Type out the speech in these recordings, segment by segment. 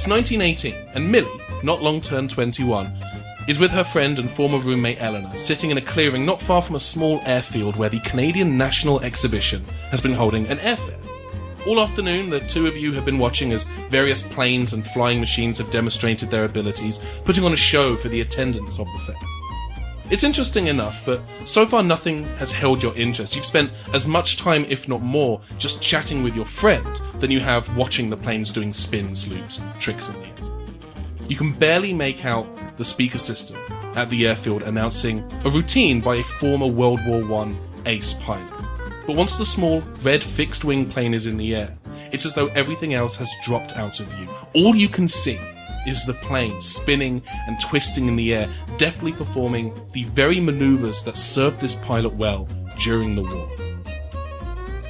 It's 1918, and Millie, not long turned 21, is with her friend and former roommate Eleanor, sitting in a clearing not far from a small airfield where the Canadian National Exhibition has been holding an airfair. All afternoon, the two of you have been watching as various planes and flying machines have demonstrated their abilities, putting on a show for the attendants of the fair. It's interesting enough, but so far nothing has held your interest. You've spent as much time, if not more, just chatting with your friend than you have watching the planes doing spins, loops, and tricks in the air. You can barely make out the speaker system at the airfield announcing a routine by a former World War I ace pilot. But once the small, red fixed-wing plane is in the air, it's as though everything else has dropped out of view. All you can see is the plane spinning and twisting in the air, deftly performing the very maneuvers that served this pilot well during the war.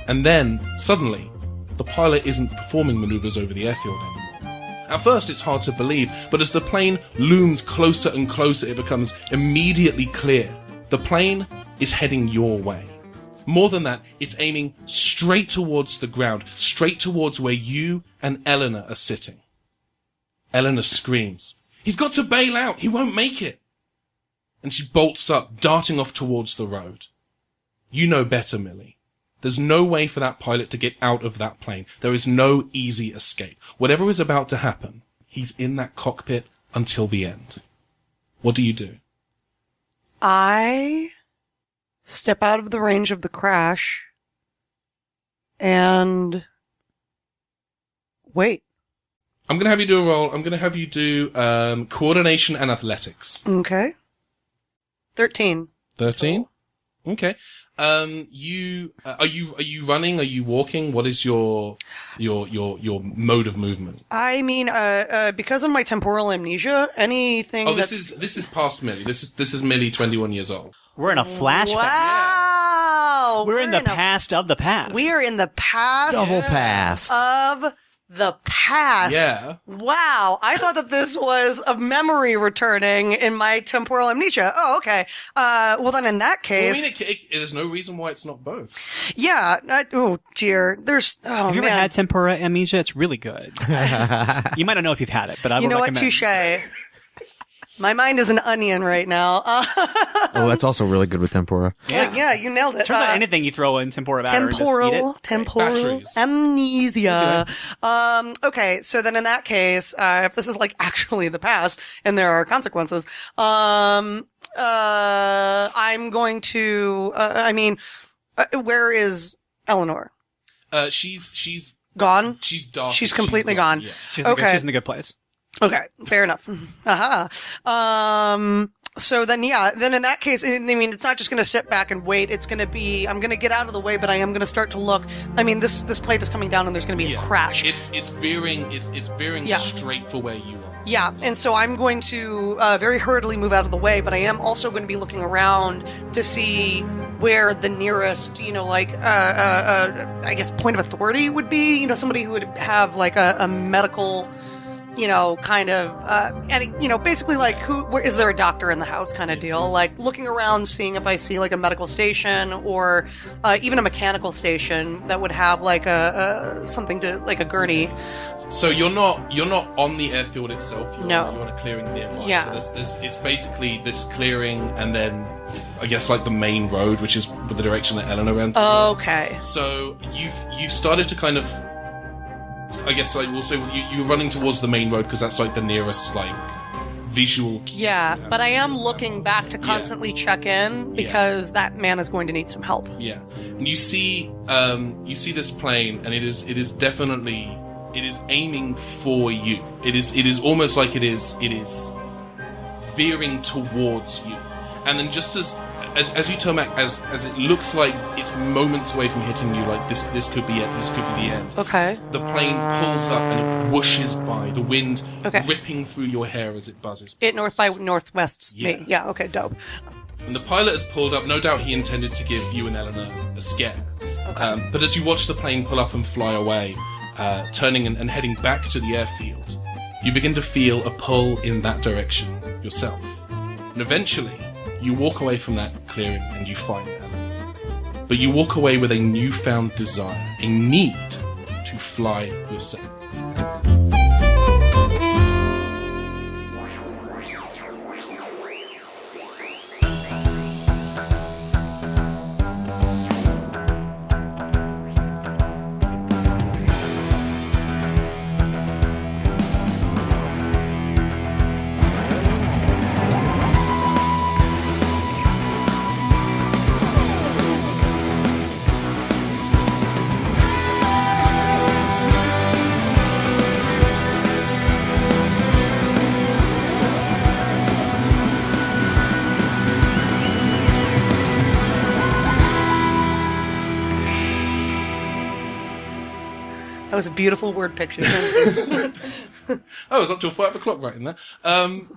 And then, suddenly, the pilot isn't performing maneuvers over the airfield anymore. At first, it's hard to believe, but as the plane looms closer and closer, it becomes immediately clear. The plane is heading your way. More than that, it's aiming straight towards the ground, straight towards where you and Eleanor are sitting. Eleanor screams, "He's got to bail out! He won't make it!" And she bolts up, darting off towards the road. You know better, Millie. There's no way for that pilot to get out of that plane. There is no easy escape. Whatever is about to happen, he's in that cockpit until the end. What do you do? I step out of the range of the crash and wait. I'm going to have you do a roll. I'm going to have you do coordination and athletics. Okay. 13. 13? Okay. Are you running? Are you walking? What is your mode of movement? I mean, because of my temporal amnesia, anything. Oh, this is past Millie. This is Millie, 21 years old. We're in a flashback. Wow. We're in the past of the past. We are in the past. Double past. Of the past. Yeah. Wow. I thought that this was a memory returning in my temporal amnesia. Oh, okay. Well, then in that case. Well, I mean, there's no reason why it's not both. Yeah. Oh, dear. Have you ever had temporal amnesia? It's really good. You might not know if you've had it, but I would recommend. You know what? Touche. My mind is an onion right now. Oh, that's also really good with tempura. Yeah, you nailed it. Turns out anything you throw in tempura batter and just eat it. Temporal amnesia. Okay, so then in that case, if this is like actually the past and there are consequences, I'm going to. Where is Eleanor? She's gone. She's dark. She's completely gone. Yeah. She's in a good place. Okay, fair enough. Aha. So then, then in that case, I mean, it's not just going to sit back and wait. It's going to be, I'm going to get out of the way, but I am going to start to look. I mean, this plate is coming down and there's going to be a crash. It's veering straight for where you are. Yeah, and so I'm going to very hurriedly move out of the way, but I am also going to be looking around to see where the nearest, I guess point of authority would be. Somebody who would have like a medical, kind of, basically like where is there a doctor in the house kind of deal? Like looking around, seeing if I see like a medical station or even a mechanical station that would have like something to like a gurney. So you're not on the airfield itself. You're on a clearing nearby. Yeah. So it's basically this clearing and then I guess like the main road, which is the direction that Eleanor went. Okay. So you've started to kind of. I guess like also you're running towards the main road because that's like the nearest like visual key. Yeah, but I am looking back to constantly check in because that man is going to need some help. Yeah, and you see this plane and it is definitely aiming for you. It is almost like it is veering towards you, and then just as you turn back, as it looks like it's moments away from hitting you, like this could be it, this could be the end. Okay. The plane pulls up and it whooshes by, the wind ripping through your hair as it buzzes. It north by northwest me. Yeah, okay, dope. And the pilot has pulled up, no doubt he intended to give you and Eleanor a scare. Okay. But as you watch the plane pull up and fly away, turning and heading back to the airfield, you begin to feel a pull in that direction yourself. And eventually, you walk away from that clearing and you find Eleanor. But you walk away with a newfound desire, a need to fly yourself. That was a beautiful word picture. I was up till 5 o'clock writing that. I'm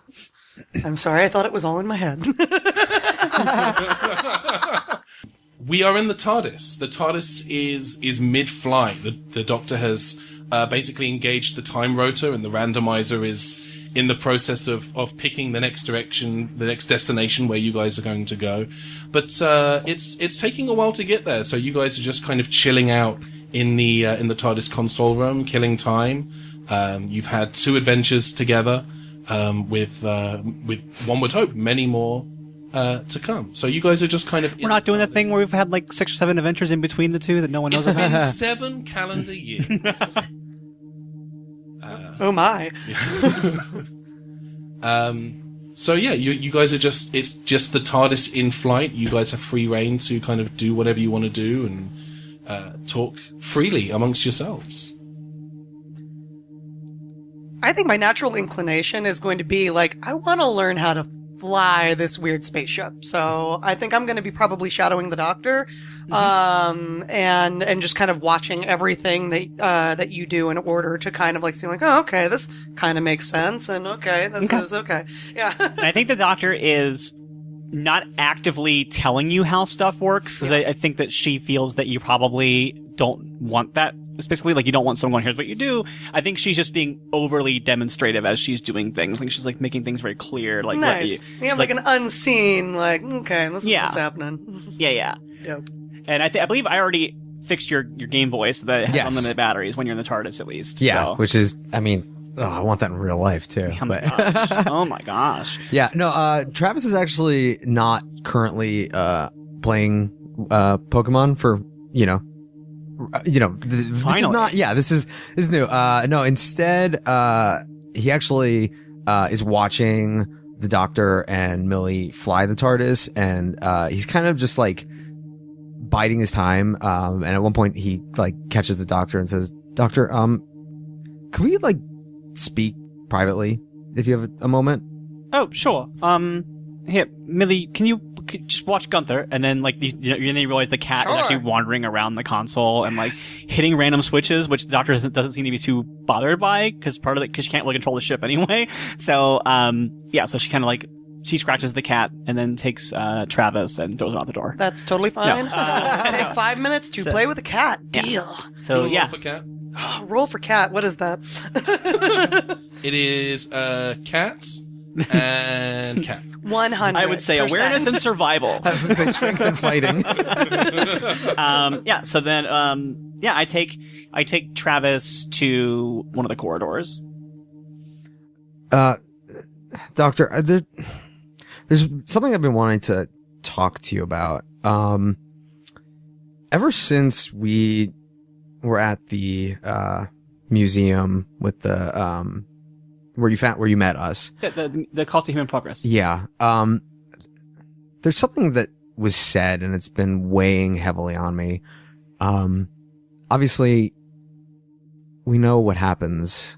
sorry, I thought it was all in my head. We are in the TARDIS. The TARDIS is mid-flight. The Doctor has basically engaged the time rotor, and the randomizer is in the process of picking the next direction, the next destination where you guys are going to go. But it's taking a while to get there, so you guys are just kind of chilling out in the TARDIS console room, killing time. You've had 2 adventures together, with one would hope many more to come. So you guys are just kind of... We're not doing that thing where we've had like 6 or 7 adventures in between the 2 that no one knows about. It's been 7 calendar years. Oh my. So yeah, you guys are it's just the TARDIS in flight. You guys have free reign to kind of do whatever you want to do and talk freely amongst yourselves. I think my natural inclination is going to be like, I want to learn how to fly this weird spaceship. So I think I'm going to be probably shadowing the Doctor, and just kind of watching everything that you do in order to kind of like see like, oh, okay, this kind of makes sense, and okay, this is okay. Yeah. And I think the Doctor is not actively telling you how stuff works, because I think that she feels that you probably don't want that. Especially, like, you don't want someone here's what you do. I think she's just being overly demonstrative as she's doing things. I think she's, like, making things very clear. Like, nice. You have, like, an unseen, like, okay, this is what's happening. Yeah. Yep. And I believe I already fixed your Game Boy so that it has unlimited batteries when you're in the TARDIS, at least. Yeah, so. which is, I mean... Oh, I want that in real life too. Oh my gosh. Oh my gosh. Yeah, no, Travis is actually not currently playing Pokemon for, this is not, this is new. No, instead he actually is watching the Doctor and Millie fly the TARDIS, and he's kind of just like biding his time, and at one point he like catches the Doctor and says, "Doctor, can we like speak privately if you have a moment?" Oh, sure. Here, Millie, can you just watch Gunther? And then, like, then you realize the cat is actually wandering around the console and, like, hitting random switches, which the Doctor doesn't seem to be too bothered by, because she can't really control the ship anyway. So, so she kind of, like, she scratches the cat and then takes Travis and throws him out the door. That's totally fine. Take 5 minutes to play with a cat. Deal. So, roll for cat. Oh, roll for cat. What is that? It is cat and cat. 100. I would say awareness and survival. I was going to say strength and fighting. So then, I take Travis to one of the corridors. Doctor, there's something I've been wanting to talk to you about. Ever since we were at the museum with the where you met us. The cost of human progress. Yeah. There's something that was said, and it's been weighing heavily on me. Obviously, we know what happens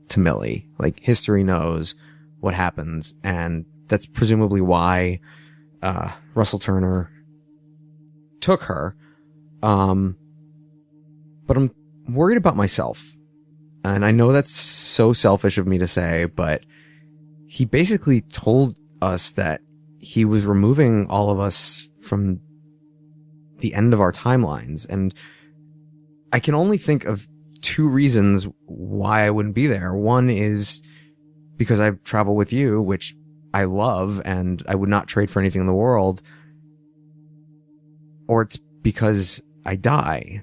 to Millie. Like, history knows what happens, and that's presumably why Russell Turner took her. But I'm worried about myself. And I know that's so selfish of me to say, but he basically told us that he was removing all of us from the end of our timelines. And I can only think of 2 reasons why I wouldn't be there. One is because I travel with you, which I love and I would not trade for anything in the world. Or it's because I die.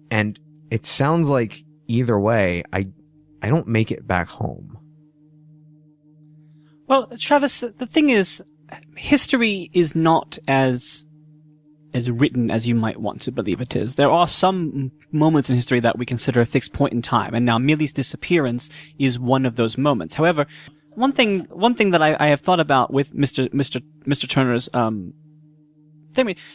And it sounds like either way, I don't make it back home. Well, Travis, the thing is, history is not as written as you might want to believe it is. There are some moments in history that we consider a fixed point in time, and now Millie's disappearance is one of those moments. However, one thing that I have thought about with Mr. Turner's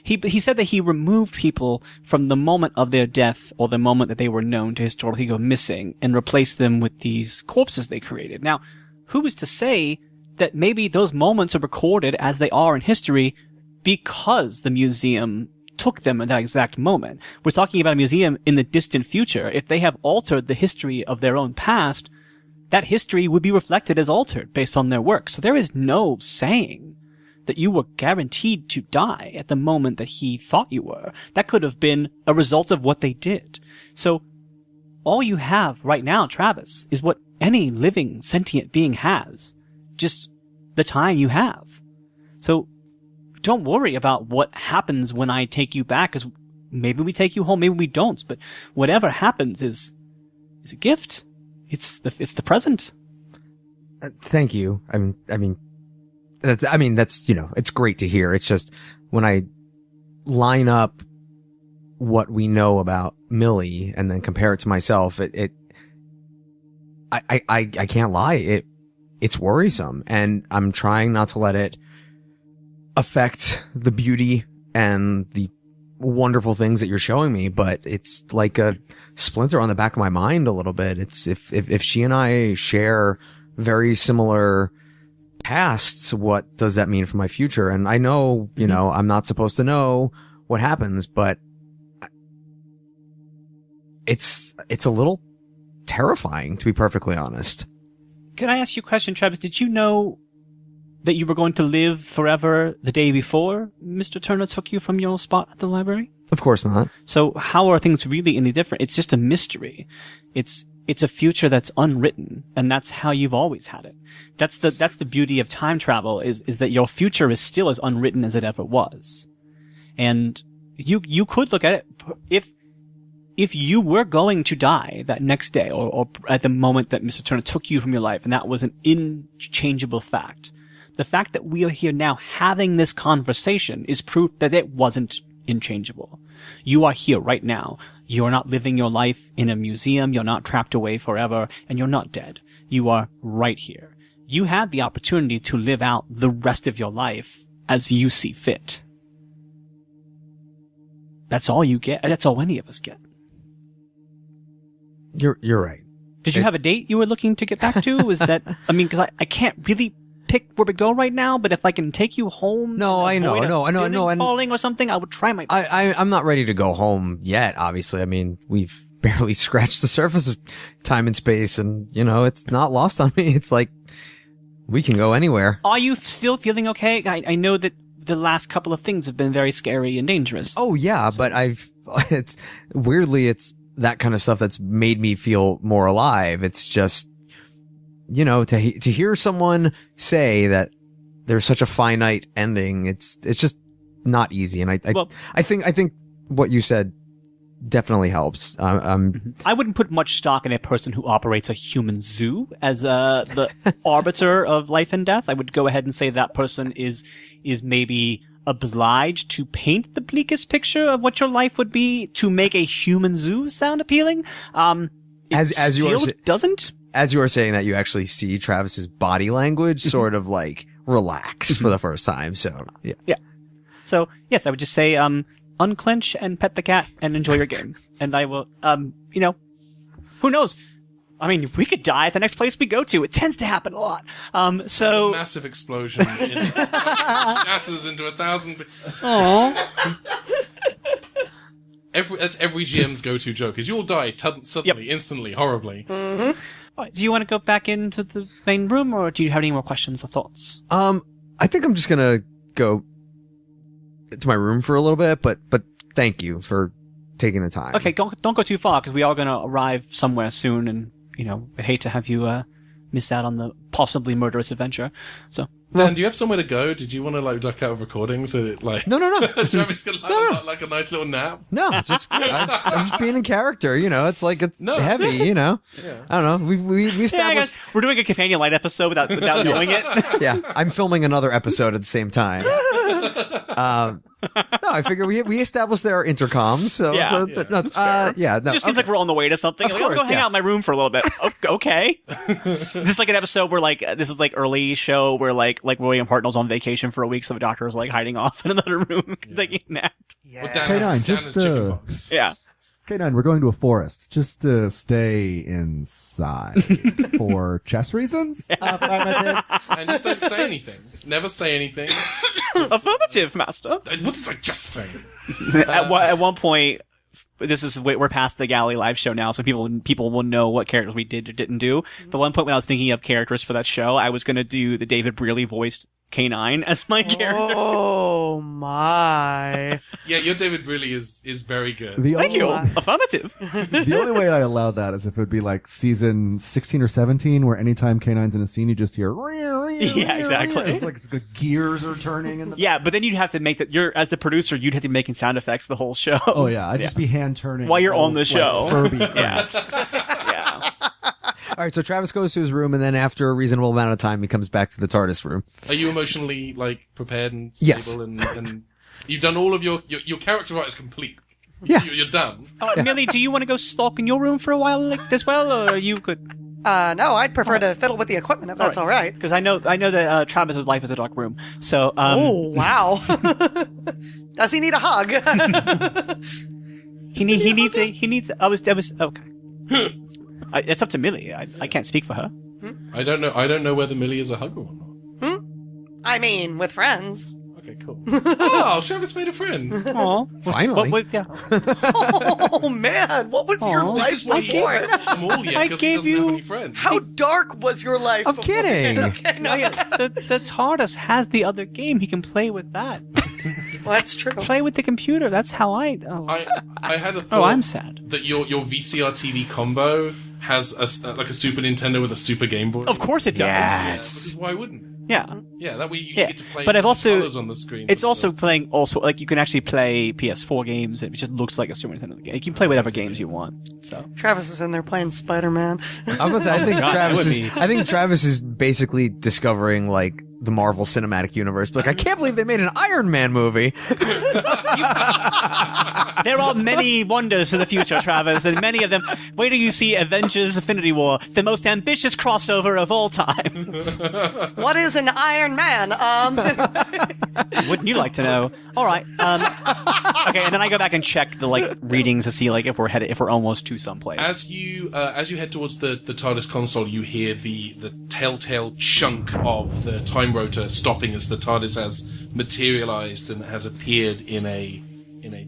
he said that he removed people from the moment of their death or the moment that they were known to historically go missing and replaced them with these corpses they created. Now, who is to say that maybe those moments are recorded as they are in history because the museum took them in that exact moment. We're talking about a museum in the distant future. If they have altered the history of their own past, that history would be reflected as altered based on their work. So there is no saying that you were guaranteed to die at the moment that he thought you were. That could have been a result of what they did. So all you have right now, Travis, is what any living sentient being has. Just the time you have. So don't worry about what happens when I take you back, because maybe we take you home, maybe we don't, but whatever happens is a gift. It's the present. Thank you. I mean, that's, you know, it's great to hear. It's just when I line up what we know about Millie and then compare it to myself, I can't lie. It's worrisome, and I'm trying not to let it affect the beauty and the wonderful things that you're showing me, but it's like a splinter on the back of my mind a little bit. It's if she and I share very similar pasts, what does that mean for my future? And I know, you know, I'm not supposed to know what happens, but it's a little terrifying, to be perfectly honest. Can I ask you a question, Travis? Did you know that you were going to live forever the day before Mr. Turner took you from your spot at the library? Of course not. So how are things really any different? It's just a mystery. It's a future that's unwritten, and that's how you've always had it. That's the beauty of time travel is that your future is still as unwritten as it ever was. And you could look at it if you were going to die that next day or at the moment that Mr. Turner took you from your life, and that was an inchangeable fact. The fact that we are here now having this conversation is proof that it wasn't inchangeable. You are here right now. You're not living your life in a museum. You're not trapped away forever, and you're not dead. You are right here. You had the opportunity to live out the rest of your life as you see fit. That's all you get. That's all any of us get. You're right. Did you have a date you were looking to get back to? Is that, I mean, because I can't really pick where we go right now, but if I can take you home, no, I know, and falling or something, I would try my best. I'm not ready to go home yet. Obviously, I mean, we've barely scratched the surface of time and space, and you know, it's not lost on me. It's like we can go anywhere. Are you still feeling okay? I know that the last couple of things have been very scary and dangerous. Oh yeah, so. But it's that kind of stuff that's made me feel more alive. It's just, you know, to hear someone say that there's such a finite ending, it's just not easy. And I think what you said definitely helps. I wouldn't put much stock in a person who operates a human zoo as the arbiter of life and death. I would go ahead and say that person is maybe obliged to paint the bleakest picture of what your life would be to make a human zoo sound appealing. As you are saying that, you actually see Travis's body language sort of like relax for the first time. So yeah. So yes, I would just say unclench and pet the cat and enjoy your game. And I will you know, who knows? I mean, we could die at the next place we go to. It tends to happen a lot. So a massive explosion shatters into 1,000. Aww. That's every GM's go-to joke is you'll die suddenly, instantly, horribly. Mm-hmm. Right, do you want to go back into the main room, or do you have any more questions or thoughts? I think I'm just gonna go to my room for a little bit, but thank you for taking the time. Okay, don't go too far, because we are going to arrive somewhere soon, and you know, I'd hate to have you miss out on the possibly murderous adventure. So, Dan, do you have somewhere to go? Did you want to like duck out of recording so that like no. Travis could have like a nice little nap? No, I'm just being in character. You know, it's like it's heavy. You know, yeah. I don't know. We established we're doing a companion light episode without knowing it. Yeah, I'm filming another episode at the same time. No, I figure we established there are intercoms, so Just seems like we're on the way to something. Like, I'll go hang out in my room for a little bit. Okay. This is like an episode where like this is like early show where like William Hartnell's on vacation for a week, so the doctor is like hiding off in another room taking a nap. Yeah. Well, K9, just yeah. K9, we're going to a forest. Just stay inside for chess reasons. And just don't say anything. Never say anything. Affirmative, Master. What did I just say? At one point, we're past the Galley live show now, so people will know what characters we did or didn't do. But at one point when I was thinking of characters for that show, I was going to do the David Brearley voiced K9 as my character. Oh my! Yeah, your David Brearley is very good. Thank you. Affirmative. The only way I allowed that is if it would be like season 16 or 17, where anytime K9's in a scene, you just hear. Yeah, exactly. It's like the gears are turning in the. Yeah, but then you'd have to make that. As the producer, you'd have to be making sound effects the whole show. Oh yeah, I'd just be hand turning while you're on the show. Furby. Yeah. Yeah. All right, so Travis goes to his room, and then after a reasonable amount of time, he comes back to the TARDIS room. Are you emotionally prepared and stable? Yes. And you've done all of your character art is complete. Yeah. You're done. Millie, do you want to go stalk in your room for a while as well, or you could? No, I'd prefer to fiddle with the equipment if that's all right. Because I know that Travis's life is a dark room. So. Oh wow! Does he need a hug? He needs. I was okay. It's up to Millie. I can't speak for her. I don't know whether Millie is a hugger or not. I mean, with friends. Okay, cool. Oh, Travis made a friend. Oh, Finally. yeah. Oh man, what was your This life is why he before? hasn't met them all yet, I because he gave doesn't you- have any friends. How dark was your life? I'm before? kidding. Okay, no, The TARDIS has the other game. He can play with that. well, that's true. Play with the computer. That's how I. Oh, I had a thought oh I'm sad. that your VCR TV combo has a Super Nintendo with a Super Game Boy. Of course it does. Yes. Because why wouldn't it? Yeah. Yeah, that way you Yeah, get to play but I've also- colors on the screen. It's also playing. Also, like you can actually play PS4 games. It just looks like a Super Nintendo game. You can play whatever games you want. So. Travis is in there playing Spider-Man. I'm about to say, I think God, Travis that would is. be- I think Travis is basically discovering like the Marvel Cinematic Universe. Like, I can't believe they made an Iron Man movie. There are many wonders for the future, Travis, and many of them. Wait till you see Avengers: Infinity War, the most ambitious crossover of all time. What is an Iron Man? Wouldn't you like to know? All right. Okay, and then I go back and check the readings to see if we're almost to someplace. As you head towards the TARDIS console, you hear the telltale chunk of the time rotor stopping as the TARDIS has materialized and has appeared in a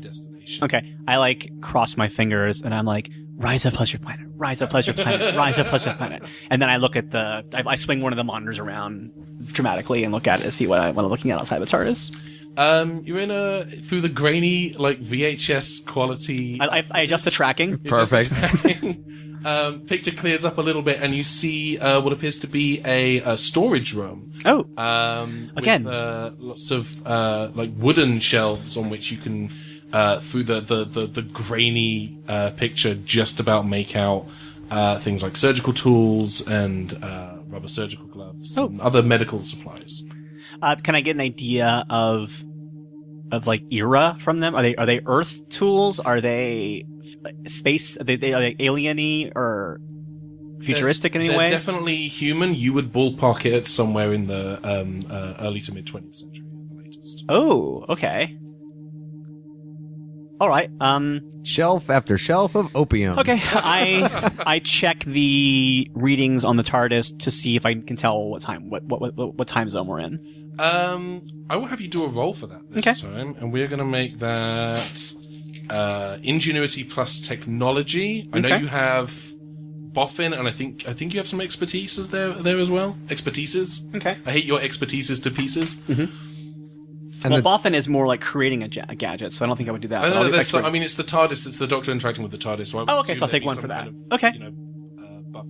destination. Okay, I cross my fingers and I'm like, rise up, pleasure planet, rise up, pleasure planet, rise up, pleasure planet. And then I look at I swing one of the monitors around dramatically and look at it to see what I'm looking at outside the TARDIS. You're in through the grainy VHS quality. I adjust the tracking. Perfect. Picture clears up a little bit, and you see what appears to be a storage room. Oh, Again, with, lots of wooden shelves on which you can, through the grainy picture, just about make out things like surgical tools and rubber surgical gloves and other medical supplies. can I get an idea of era from them? Are they Earth tools? Are they space? Are they alien-y or futuristic in any they're way? Definitely human. You would ballpark it at somewhere in the early to mid 20th century at the latest. Oh, okay. All right. Shelf after shelf of opium. Okay. I check the readings on the TARDIS to see if I can tell what time zone we're in. I will have you do a roll for that this time, and we're going to make that ingenuity plus technology. I know you have Boffin, and I think you have some expertises there as well. Expertises. Okay. I hate your expertises to pieces. And well, Boffin is more like creating a gadget, so I don't think I would do that. I know But I mean, it's the TARDIS. It's the Doctor interacting with the TARDIS. So Oh, okay, so I'll take one for that. Okay. Buff.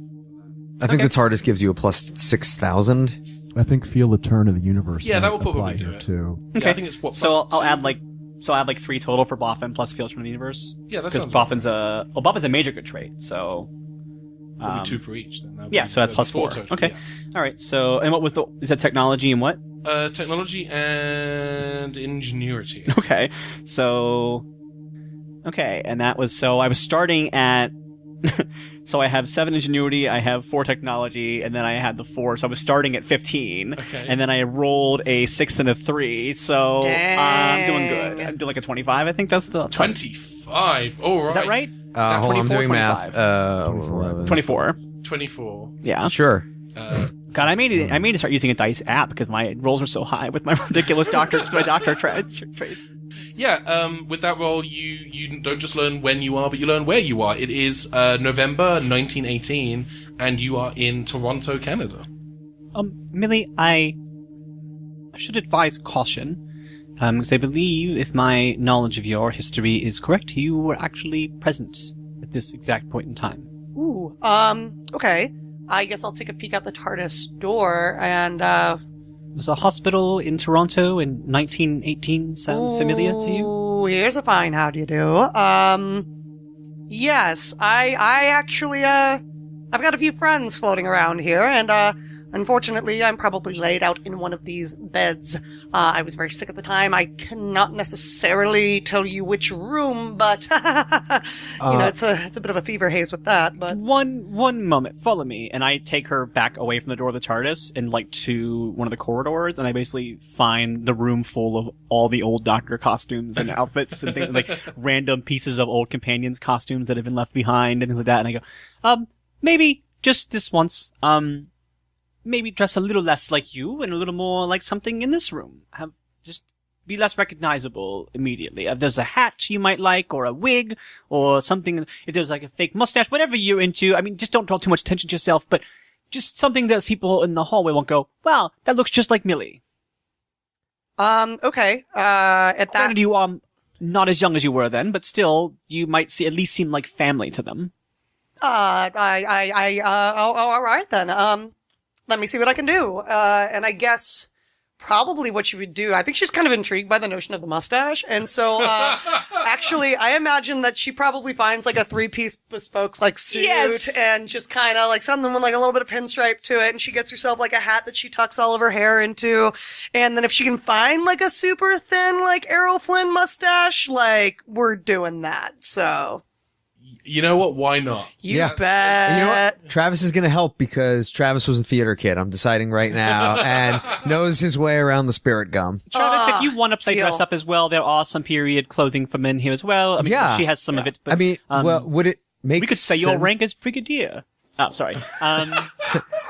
I think the TARDIS gives you a plus 6,000. I think feel the turn of the universe. Yeah, that might will probably apply do here it. too. Okay. Yeah, I think it's what. So I'll +2. add like 3 total for Boffin plus Fields from the Universe. Yeah, that because sounds Boffin's Boffin's a major good trait. So Probably 2 for each. Then. Yeah, so that's plus 4. total, Okay. yeah. All right. So and what was is that technology and what? Technology and ingenuity. Okay. So okay, and that was I was starting at. So I have 7 ingenuity, I have 4 technology, and then I had the 4, so I was starting at 15. Okay. And then I rolled a 6 and a 3, so I'm doing good. I'm doing like a 25, I think that's the... 25. All right. Is that right? Hold on, I'm 24, doing math. 25. 24. 24. Yeah. Sure. God, I made to start using a dice app because my rolls are so high with my ridiculous doctor traits. Yeah, with that roll, you don't just learn when you are, but you learn where you are. It is November 1918, and you are in Toronto, Canada. Millie, I should advise caution, because I believe, if my knowledge of your history is correct, you were actually present at this exact point in time. Ooh, okay. I guess I'll take a peek out the TARDIS door, and, Was a hospital in Toronto in 1918 sound familiar to you? Ooh, here's a fine how do you do. Yes, I actually, I've got a few friends floating around here, and, unfortunately, I'm probably laid out in one of these beds. I was very sick at the time. I cannot necessarily tell you which room, but it's a bit of a fever haze with that. But one moment, follow me, and I take her back away from the door of the TARDIS and to one of the corridors, and I basically find the room full of all the old Doctor costumes and outfits and things like random pieces of old companions' costumes that have been left behind and things like that. And I go, maybe just this once, maybe dress a little less like you and a little more like something in this room. Just be less recognizable immediately. If there's a hat you might like, or a wig, or something, if there's like a fake mustache, whatever you're into, I mean, just don't draw too much attention to yourself, but just something that people in the hallway won't go, wow, that looks just like Millie. Okay. At that... Granted, you are not as young as you were then, but still, you might at least seem like family to them. All right then. Let me see what I can do. And I guess probably what she would do, I think she's kind of intrigued by the notion of the mustache. And so, actually, I imagine that she probably finds like a 3-piece bespoke like suit and just kind of like something with like a little bit of pinstripe to it. And she gets herself like a hat that she tucks all of her hair into. And then if she can find like a super thin like Errol Flynn mustache, like we're doing that. So. You know what? Why not? You bet. And you know what? Travis is going to help because Travis was a theater kid. I'm deciding right now and knows his way around the spirit gum. Travis, if you want to play dress up as well, there are some period clothing for men here as well. I mean, she has some of it. But, I mean, would it make we could say your rank is brigadier. Oh, sorry.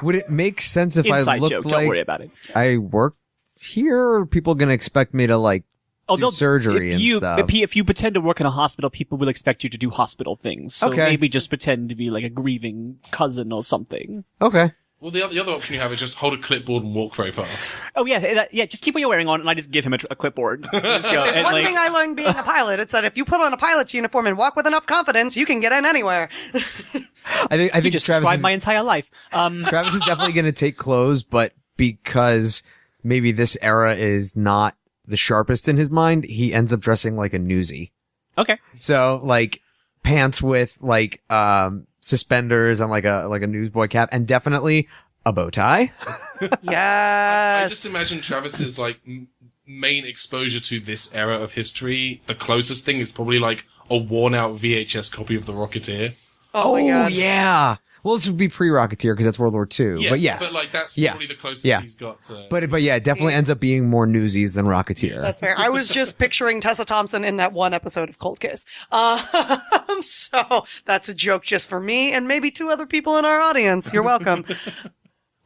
Would it make sense if Inside I looked joke. like Don't worry about it. I worked here? Or are people going to expect me to do surgery and stuff? If you pretend to work in a hospital, people will expect you to do hospital things. So maybe just pretend to be like a grieving cousin or something. Okay. Well, the other option you have is just hold a clipboard and walk very fast. Oh, yeah. Just keep what you're wearing on, and I just give him a clipboard. There's one thing I learned being a pilot. It's that if you put on a pilot's uniform and walk with enough confidence, you can get in anywhere. I think just Travis described my entire life. Travis is definitely going to take clothes, but because maybe this era is not the sharpest in his mind, he ends up dressing like a newsie. Okay. So like pants with like suspenders and like a newsboy cap, and definitely a bow tie. Yes. I just imagine Travis's like main exposure to this era of history. The closest thing is probably like a worn out VHS copy of The Rocketeer. Oh my God. Yeah. Well, this would be pre-Rocketeer because that's World War II. Yeah, but yes. But like that's probably the closest he's got to... But yeah, it definitely ends up being more Newsies than Rocketeer. That's fair. I was just picturing Tessa Thompson in that one episode of Cold Case. So that's a joke just for me and maybe 2 other people in our audience. You're welcome.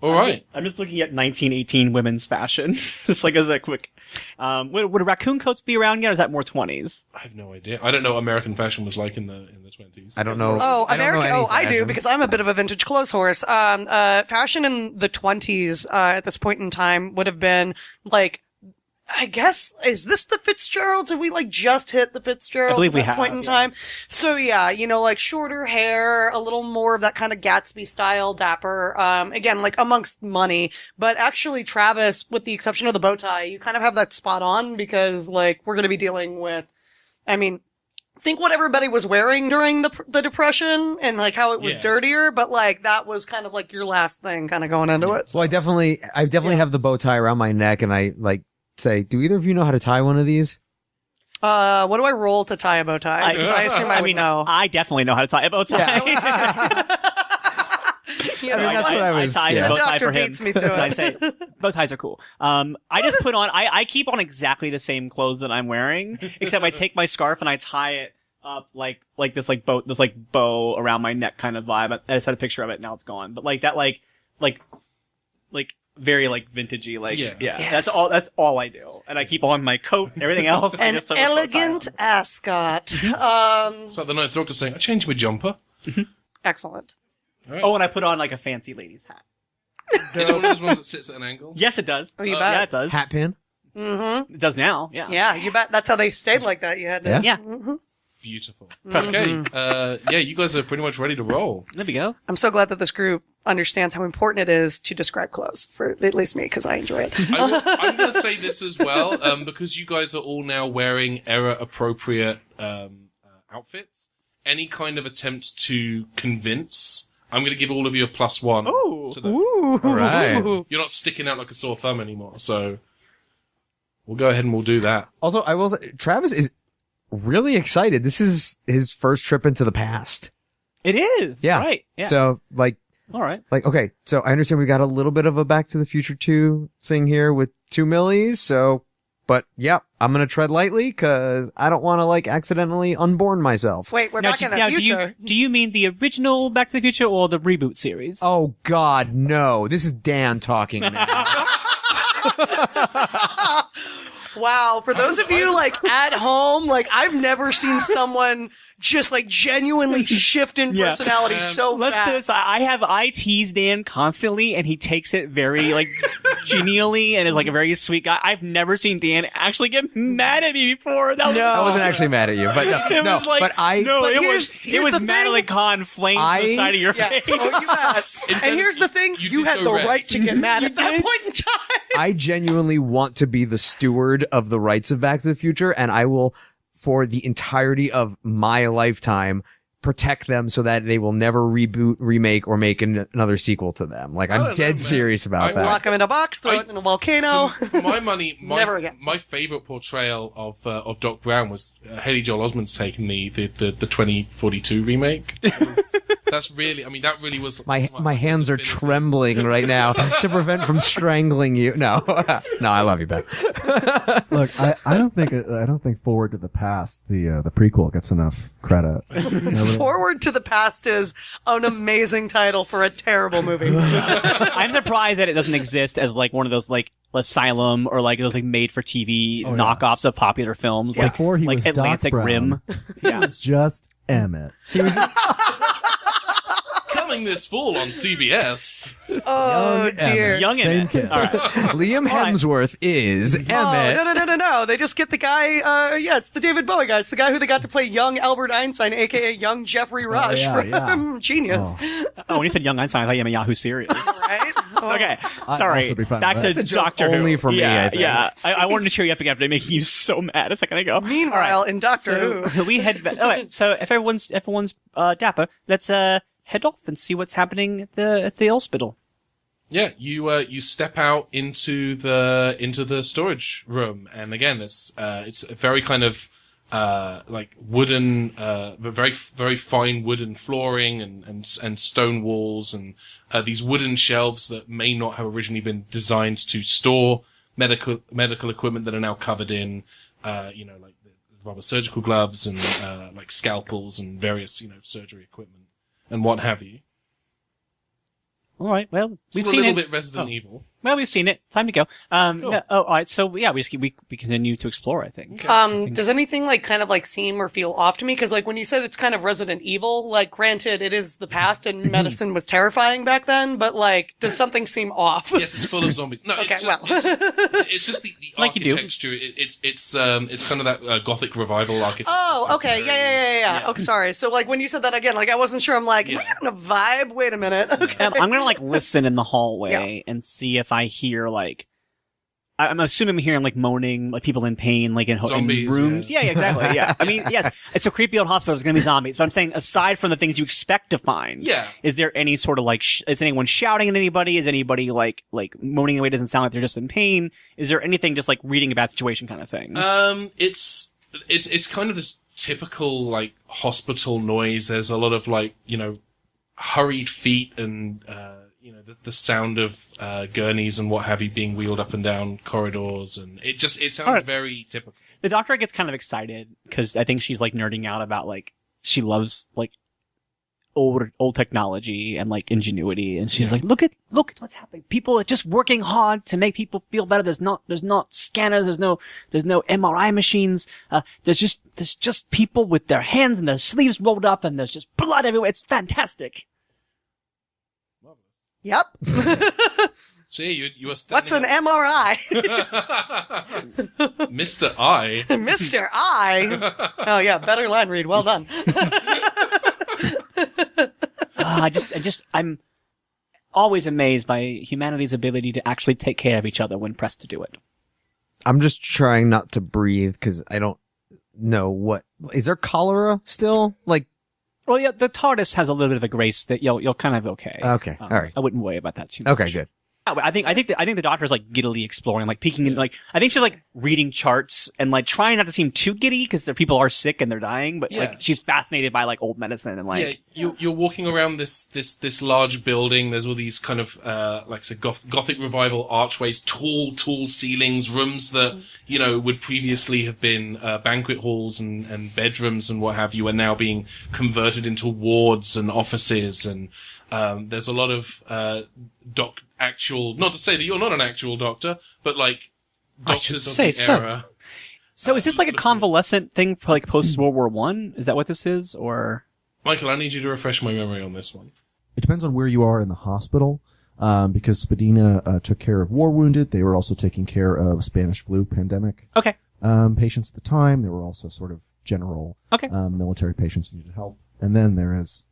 All right. I'm just looking at 1918 women's fashion. Just like as a quick... would raccoon coats be around yet, or is that more 20s? I have no idea. I don't know what American fashion was like in the 20s. I don't know. Oh, American. I do, because I'm a bit of a vintage clothes horse. Fashion in the 20s, at this point in time would have been like, I guess, is this the Fitzgeralds? Have we like just hit the Fitzgeralds I believe at we that have, point in time? So yeah, like shorter hair, a little more of that kind of Gatsby style dapper. Again, like amongst money, but actually Travis, with the exception of the bow tie, you kind of have that spot on because like we're going to be dealing with, think what everybody was wearing during the Depression and like how it was dirtier, but like that was kind of like your last thing kind of going into it. So. Well, I definitely have the bow tie around my neck, and I like say, do either of you know how to tie one of these? What do I roll to tie a bow tie? Because I assume I would know. I definitely know how to tie a bow tie. Yeah. That's what I was. I tie his bow tie for him. Beats me to it. I say bow ties are cool. I just put on. I keep on exactly the same clothes that I'm wearing, except I take my scarf and I tie it up like this bow around my neck kind of vibe. I just had a picture of it. Now it's gone. But like that like like very like vintagey, like Yeah. Yes. That's all I do, and I keep on my coat and everything else. I An just throw a elegant coat ascot. It's like the Ninth Doctor saying, I changed my jumper. Excellent. All right. Oh, and I put on like a fancy lady's hat. Is it one of those ones that sits at an angle? Yes, it does. Oh, you Oh, bet. Yeah, it does. Hat pin. Mm-hmm. It does now. Yeah. Yeah, you bet. That's how they stayed like that. You had to. Yeah. Yeah. Mm-hmm. Beautiful. Mhm. Okay. Yeah, you guys are pretty much ready to roll. There we go. I'm so glad that this group understands how important it is to describe clothes, for at least me, because I enjoy it. I'm going to say this as well, because you guys are all now wearing era-appropriate outfits. Any kind of attempt to convince, I'm going to give all of you a +1. Ooh. To the, Ooh. All right. You're not sticking out like a sore thumb anymore, so we'll go ahead and we'll do that. Also, I will say, Travis is really excited. This is his first trip into the past. It is. Yeah. Right. Yeah. So, All right. okay. So I understand we got a little bit of a Back to the Future 2 thing here with 2 Millies. So, but yeah, I'm going to tread lightly because I don't want to accidentally unborn myself. Wait, we're Now, back in the now, future. do you mean the original Back to the Future or the reboot series? Oh God, no. This is Dan talking now. Wow, for those of you at home, I've never seen someone just genuinely shift in Yeah. personality so Let's do this. fast. I tease Dan constantly, and he takes it very genially, and is a very sweet guy. I've never seen Dan actually get mad at me before. That was, No. I wasn't actually mad at you, but It no, was like, but I, no, But it here's- was here's the thing. Madeline Kahn flames to the side of your Yeah. face. Oh, you bet. And here's the thing, You you did had go the red. right to get mad at that did? point in time. I genuinely want to be the steward of the rights of Back to the Future, and I will, for the entirety of my lifetime, protect them so that they will never reboot, remake, or make another sequel to them. I'm don't know, dead man. serious about I- that. Lock him in a box, throw it in a volcano. For my money, Never again. my favorite portrayal of Doc Brown was Haley Joel Osment's take in the 2042 remake. That's really, that really was. My hands are trembling right now to prevent from strangling you. No, no, I love you, Ben. Look, I don't think Forward to the Past, the prequel, gets enough credit. Forward to the Past is an amazing title for a terrible movie. I'm surprised that it doesn't exist as one of those Asylum or those made for TV Oh, yeah. knockoffs of popular films Before he was Doc Atlantic Brown. Rim. He was just Emmett. Coming this fall on CBS. Oh, Young dear. Emmett. Young Same Emmett. kid. All right. Liam right. Hemsworth is Oh, Emmett. no. They just get the guy, it's the David Bowie guy. It's the guy who they got to play young Albert Einstein, aka young Jeffrey Rush from Genius. Oh, when you said Young Einstein, I thought you meant Yahoo Serious. Right? Okay, I'd sorry. also be fine Back with to that. That's a joke Doctor Who. only for me, Yeah, I think. yeah. I wanted to cheer you up again after making you so mad a second ago. Meanwhile, in Doctor Who. So we head back. All right. So if everyone's dapper, let's head off and see what's happening at the hospital. Yeah, you step out into the storage room, and again, it's a very kind of wooden, very very fine wooden flooring and stone walls, and these wooden shelves that may not have originally been designed to store medical equipment that are now covered in, rather surgical gloves and scalpels and various surgery equipment and what have you. All right. Well, we've It's a seen little it. bit Resident Evil. Well, we've seen it. Time to go. Cool. Yeah, all right. So yeah, we continue to explore, I think. Does anything seem or feel off to me? Because when you said it's kind of Resident Evil, granted it is the past and medicine was terrifying back then, but does something seem off? Yes, it's full of zombies. No, Okay, it's just the Like you do. architecture. It's kind of that Gothic revival architecture. Oh, It's okay, very- yeah. Okay, sorry. So when you said that again, I wasn't sure. I'm am I getting a vibe? Wait a minute. Okay. I'm gonna listen in the hallway and see if I hear I'm assuming I'm hearing moaning, people in pain, in Zombies, rooms. yeah. Yeah, exactly. Yeah. I mean, yes, it's a creepy old hospital. There's gonna be zombies, but I'm saying aside from the things you expect to find, Yeah. is there any sort of is anyone shouting at anybody? Is anybody moaning away? Doesn't sound like they're just in pain. Is there anything just reading a bad situation kind of thing? It's kind of this typical hospital noise. There's a lot of hurried feet and the sound of gurneys and what have you being wheeled up and down corridors, and it sounds All right. very typical. The doctor gets kind of excited because I think she's nerding out about she loves old technology and like ingenuity, and she's like, look at what's happening. People are just working hard to make people feel better. There's not scanners. There's no MRI machines. There's just people with their hands and their sleeves rolled up, and there's just blood everywhere. It's fantastic. Yep. See, you were standing. What's an MRI? Mr. I. Mr. I. Oh yeah, better line read. Well done. I'm always amazed by humanity's ability to actually take care of each other when pressed to do it. I'm just trying not to breathe because I don't know what. Is there cholera still? Like, well, yeah, the TARDIS has a little bit of a grace that you'll kind of okay. Okay, all right. I wouldn't worry about that too much. Okay, good. I think the doctor's like giddily exploring, like peeking in, like I think she's like reading charts and like trying not to seem too giddy because the people are sick and they're dying, but like she's fascinated by like old medicine and like you're walking around this large building. There's all these kind of like say Gothic revival archways, tall ceilings, rooms that would previously have been banquet halls and bedrooms and what have you are now being converted into wards and offices, and there's a lot of not to say that you're not an actual doctor, but like doctors of the era. So is this like a convalescent thing for like post World War I? Is that what this is, or? Michael, I need you to refresh my memory on this one. It depends on where you are in the hospital, because Spadina took care of war wounded. They were also taking care of Spanish flu pandemic patients at the time. There were also sort of general military patients who needed help. And then there is,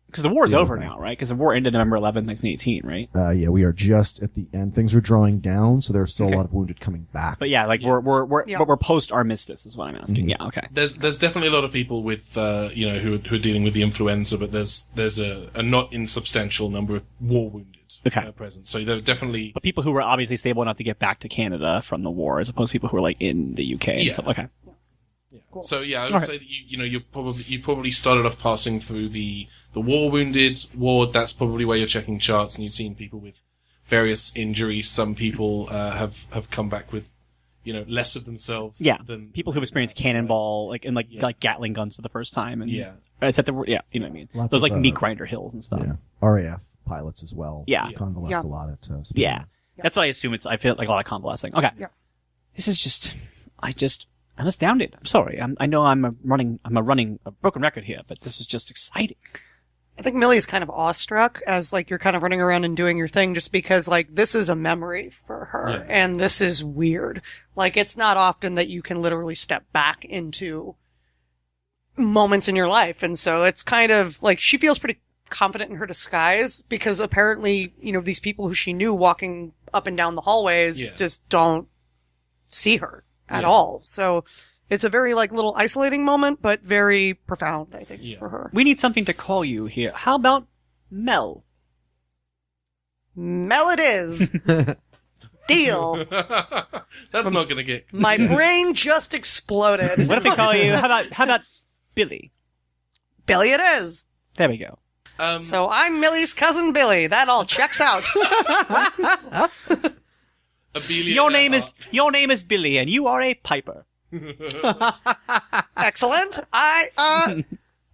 because the war's over now, right? Because the war ended November 11th, 1918, right? Yeah, we are just at the end. Things are drawing down, so there's still a lot of wounded coming back. But yeah, like we're post armistice is what I'm asking. Mm-hmm. Yeah, okay. There's definitely a lot of people with who are dealing with the influenza, but there's a not insubstantial number of war wounded present. So there are definitely people who were obviously stable enough to get back to Canada from the war, as opposed to people who were like in the UK. And stuff. Okay. Yeah. Cool. So yeah, I would say that you probably started off passing through the war wounded ward. That's probably where you're checking charts, and you've seen people with various injuries. Some people have come back with less of themselves. Yeah, than people who've experienced cannonball like Gatling guns for the first time. And is that you know what I mean? Lots those of, meat grinder hills and stuff. Yeah, RAF pilots as well. Yeah, convalesced a lot at Spadina. Yeah, that's what I assume. I feel like a lot of convalescing. Okay, this is just I'm astounded. I'm sorry. I know I'm running a broken record here, but this is just exciting. I think Millie's kind of awestruck as like you're kind of running around and doing your thing, just because like this is a memory for her, and this is weird. Like it's not often that you can literally step back into moments in your life, and so it's kind of like she feels pretty confident in her disguise because apparently these people who she knew walking up and down the hallways just don't see her at all. So it's a very like little isolating moment, but very profound, I think, for her. We need something to call you here. How about Mel? Mel it is. Deal. That's not gonna get. My brain just exploded. What if we call you? How about Billy? Billy it is. There we go. So I'm Millie's cousin Billy. That all checks out. Your name is Billy, and you are a piper. Excellent.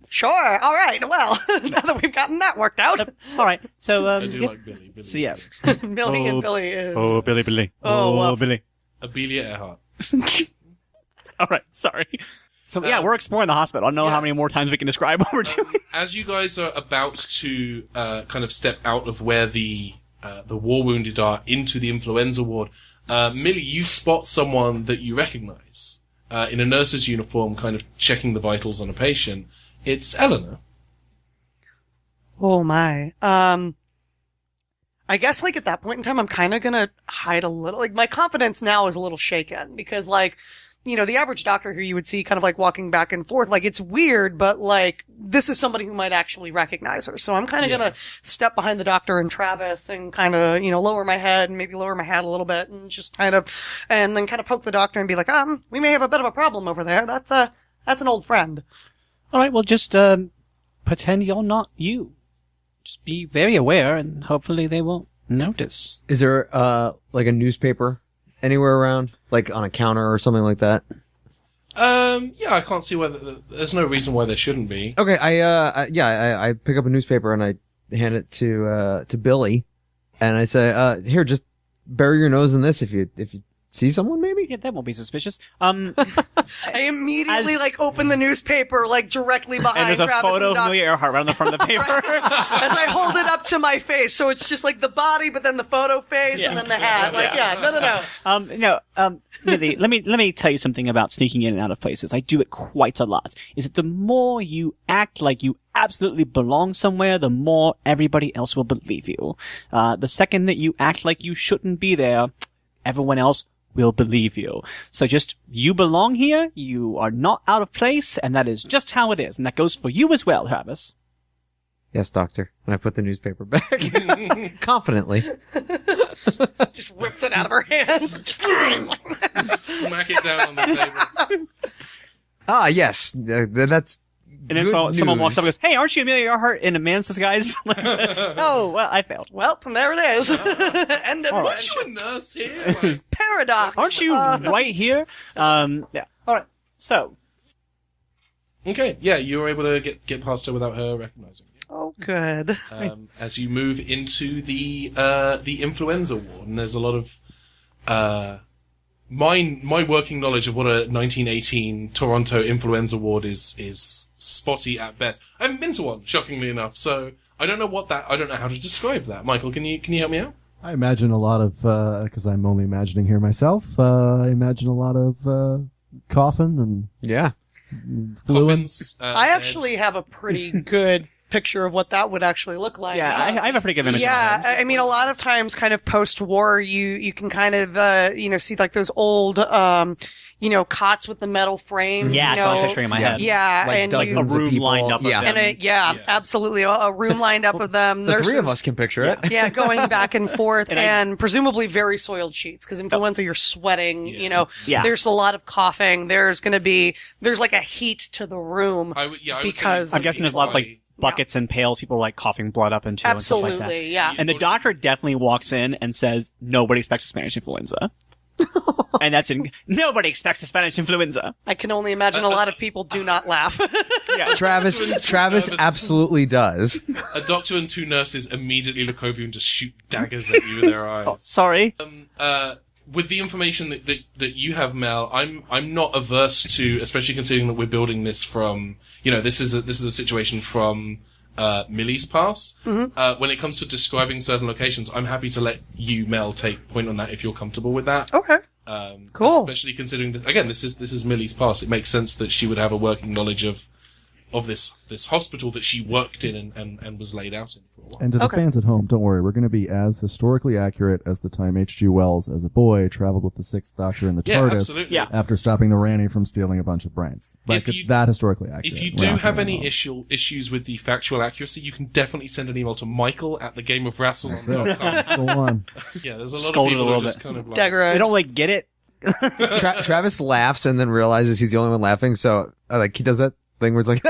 Sure. All right. Well, now that we've gotten that worked out. All right. So I do like Billy. So yeah, Millie and Billy is. Oh, Billy. Oh, Billy. Abelia Earhart. All right. Sorry. So yeah, we're exploring the hospital. I don't know how many more times we can describe what we're doing. As you guys are about to kind of step out of where the war wounded are into the influenza ward, Millie, you spot someone that you recognize in a nurse's uniform, kind of checking the vitals on a patient. It's Eleanor. Oh my. I guess like at that point in time, I'm kind of gonna hide a little. Like my confidence now is a little shaken because like, the average doctor who you would see kind of like walking back and forth, like it's weird, but like this is somebody who might actually recognize her. So I'm kind of gonna step behind the doctor and Travis and kind of, lower my head and maybe lower my hat a little bit and just and then kind of poke the doctor and be like, we may have a bit of a problem over there. That's an old friend. All right. Well, just, pretend you're not you. Just be very aware and hopefully they won't notice. Is there, like a newspaper anywhere around? Like on a counter or something like that? Yeah, I can't see why there's no reason why there shouldn't be. Okay, I pick up a newspaper and I hand it to Billy, and I say, here, just bury your nose in this if you see someone, maybe? Yeah, that won't be suspicious. I immediately open the newspaper directly behind and there's a Travis photo and of Millie Earhart right on the front of the paper. As I hold it up to my face, so it's just the body, but then the photo face, and then the hat. No. Millie, let me tell you something about sneaking in and out of places. I do it quite a lot. Is that the more you act like you absolutely belong somewhere, the more everybody else will believe you. The second that you act like you shouldn't be there, everyone else will believe you. So you belong here, you are not out of place, and that is just how it is. And that goes for you as well, Travis. Yes, doctor. And I put the newspaper back. Confidently. Just rips it out of her hands. Just smack it down on the table. Yes. That's and then someone walks up and goes, "Hey, aren't you Amelia Earhart in a man's disguise?" Oh, well, I failed. Well, there it is. And then aren't you a nurse here? Paradox. Aren't you right here? Yeah. All right. So. Okay. Yeah, you were able to get past her without her recognizing you. Oh, good. As you move into the influenza ward, and there's a lot of my working knowledge of what a 1918 Toronto influenza ward is spotty at best. I haven't been to one, shockingly enough, so I don't know how to describe that. Michael, can you help me out? I imagine a lot of, because I'm only imagining here myself, I imagine a lot of coughing and coffins. I actually have a pretty good picture of what that would actually look like. Yeah, I have a pretty good image. Yeah, I mean, a lot of times, kind of post-war, you can kind of see those old, cots with the metal frames. Yeah, that's what I'm picturing in my head. Yeah, like and a room lined up of them. And absolutely, a room lined up of them. The three of us can picture it. Yeah, going back and forth, and presumably very soiled sheets, because influenza, you're sweating. There's a lot of coughing. There's a heat to the room. Because I'm guessing there's a lot of buckets and pails, people coughing blood up into. Absolutely, and stuff like that. Yeah. And the doctor definitely walks in and says, "Nobody expects a Spanish influenza." And nobody expects a Spanish influenza. I can only imagine a lot of people do not laugh. Yeah. Travis absolutely does. A doctor and two nurses immediately look over you and just shoot daggers at you with their eyes. Oh, sorry. With the information that you have, Mel, I'm not averse to, especially considering that we're building this from, this is a situation from Millie's past. Mm-hmm. When it comes to describing certain locations, I'm happy to let you, Mel, take point on that if you're comfortable with that. Okay. Cool. Especially considering this, again, this is Millie's past. It makes sense that she would have a working knowledge of this hospital that she worked in and was laid out in for a while. And to the fans at home, don't worry, we're going to be as historically accurate as the time H.G. Wells, as a boy, traveled with the Sixth Doctor in the TARDIS after stopping the Ranny from stealing a bunch of brains. It's that historically accurate. If you do have any issues with the factual accuracy, you can definitely send an email to Michael at thegameofrassilon.com. That's the one. Yeah, there's a lot of people who just kind of they don't get it. Travis laughs and then realizes he's the only one laughing, so he does that thing where it's like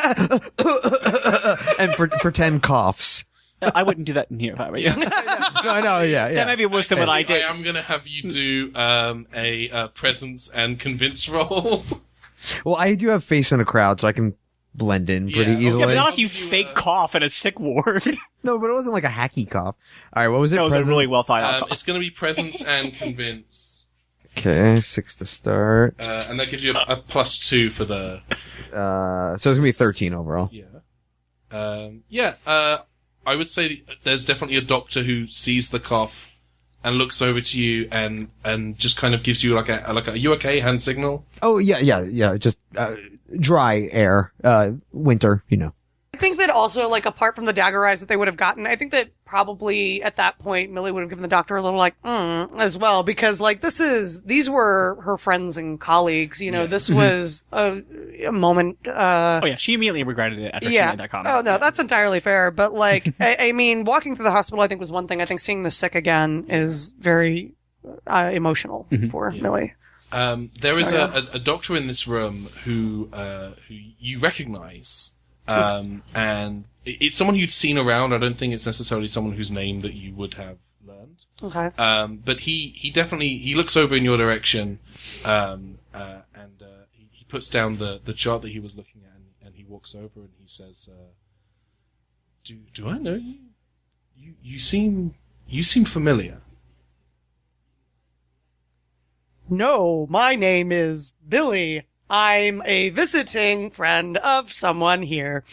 and pretend coughs. I wouldn't do that in here if I were you. No, I know, yeah. That might be worse than what I did. I am going to have you do a presence and convince roll. Well, I do have face in a crowd, so I can blend in pretty easily. Yeah, but not if you fake cough in a sick ward. No, but it wasn't like a hacky cough. All right, what was it? That was a really well thought out cough. It's going to be presence and convince. Okay, 6 to start. And that gives you a +2 for the... so it's going to be 13 overall. Yeah. I would say there's definitely a doctor who sees the cough and looks over to you and just kind of gives you like a "Are you okay?" hand signal. Oh, yeah. Just dry air, winter, I think that also, apart from the dagger eyes that they would have gotten, I think that probably at that point, Millie would have given the doctor a little as well, because these were her friends and colleagues, this was a moment, she immediately regretted it after she made that comment. Oh, no, that's entirely fair, but I mean, walking through the hospital I think was one thing. I think seeing the sick again is very, emotional for Millie. There is a doctor in this room who you recognize. And it's someone you'd seen around. I don't think it's necessarily someone whose name that you would have learned. Okay. But he definitely, he looks over in your direction, and he puts down the chart that he was looking at, and he walks over and he says, "Do I know you? You seem familiar." No, my name is Billy. I'm a visiting friend of someone here.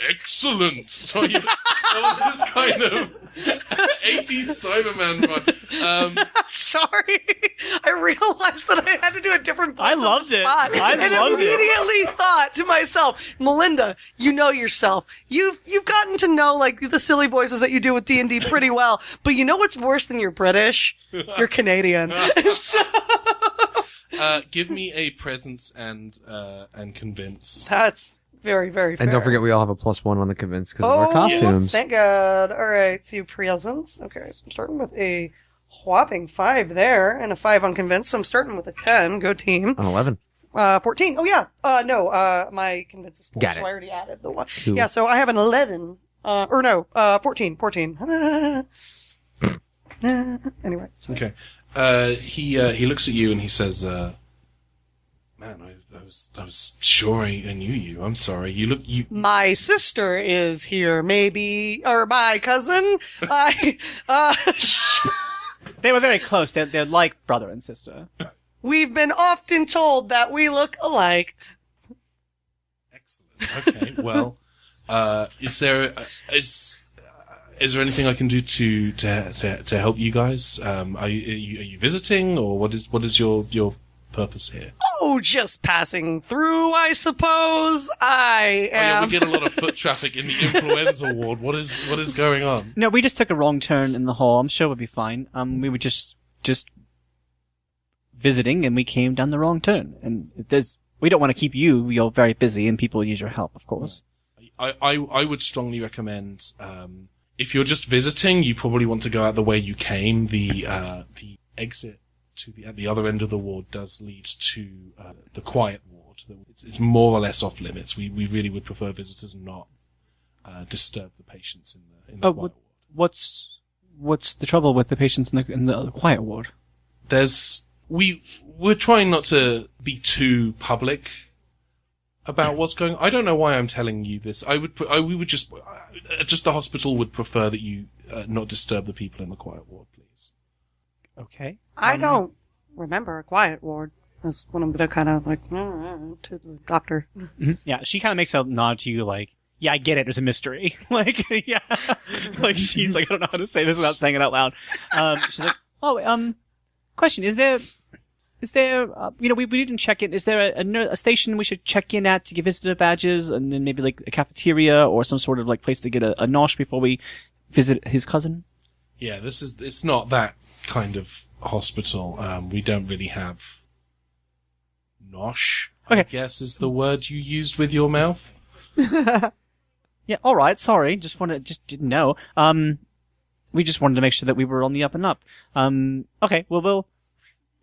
Excellent. So that was this kind of 80s Cyberman vibe. Sorry, I realized that I had to do a different voice. I loved it. I and loved immediately thought to myself, Melinda, you know yourself. You've gotten to know like the silly voices that you do with D&D pretty well. But you know what's worse than you're British? You're Canadian. Give me a presence and convince. That's very, very fair. And don't forget, we all have a +1 on the convince because of our costumes. Yes, thank God. All right, so presence. Okay, so I'm starting with a whopping 5 there, and a 5 on convince, so I'm starting with a 10. Go team. An 11. 14. Oh, yeah. No, my convince is 4, Got so it. I already added the 1. 2. Yeah, so I have an 11. 14. Anyway. Okay. He looks at you and he says, "Man, I was sure I knew you. I'm sorry. You." My sister is here, maybe, or my cousin. They were very close. They're like brother and sister. We've been often told that we look alike. Excellent. Okay. Well, is there anything I can do to help you guys? Are you visiting, or what is your purpose here? Oh, just passing through, I suppose. I am. Oh, yeah, we get a lot of foot traffic in the influenza ward. What is going on? No, we just took a wrong turn in the hall. I'm sure we'll be fine. We were just visiting, and we came down the wrong turn. And we don't want to keep you. You're very busy, and people need your help, of course. I would strongly recommend, if you're just visiting, you probably want to go out the way you came. The exit at the other end of the ward does lead to the quiet ward. It's more or less off limits. We really would prefer visitors not disturb the patients in the quiet ward. What's the trouble with the patients in the quiet ward? We're trying not to be too public about what's going on. I don't know why I'm telling you this. We would just the hospital would prefer that you not disturb the people in the quiet ward, please. Okay. I don't remember a quiet ward. That's when I'm gonna kind of like to the doctor. Mm-hmm. Yeah, she kind of makes a nod to you, like, "Yeah, I get it. There's a mystery." Like, yeah, like she's like, "I don't know how to say this without saying it out loud." She's like, "Oh, question: Is there? We didn't check in. Is there a station we should check in at to get visitor badges, and then maybe like a cafeteria or some sort of like place to get a nosh before we visit his cousin?" Yeah, it's not that kind of hospital. We don't really have nosh, okay. I guess is the word you used with your mouth. Yeah, alright, sorry. Just didn't know. We just wanted to make sure that we were on the up and up. Okay, well, we'll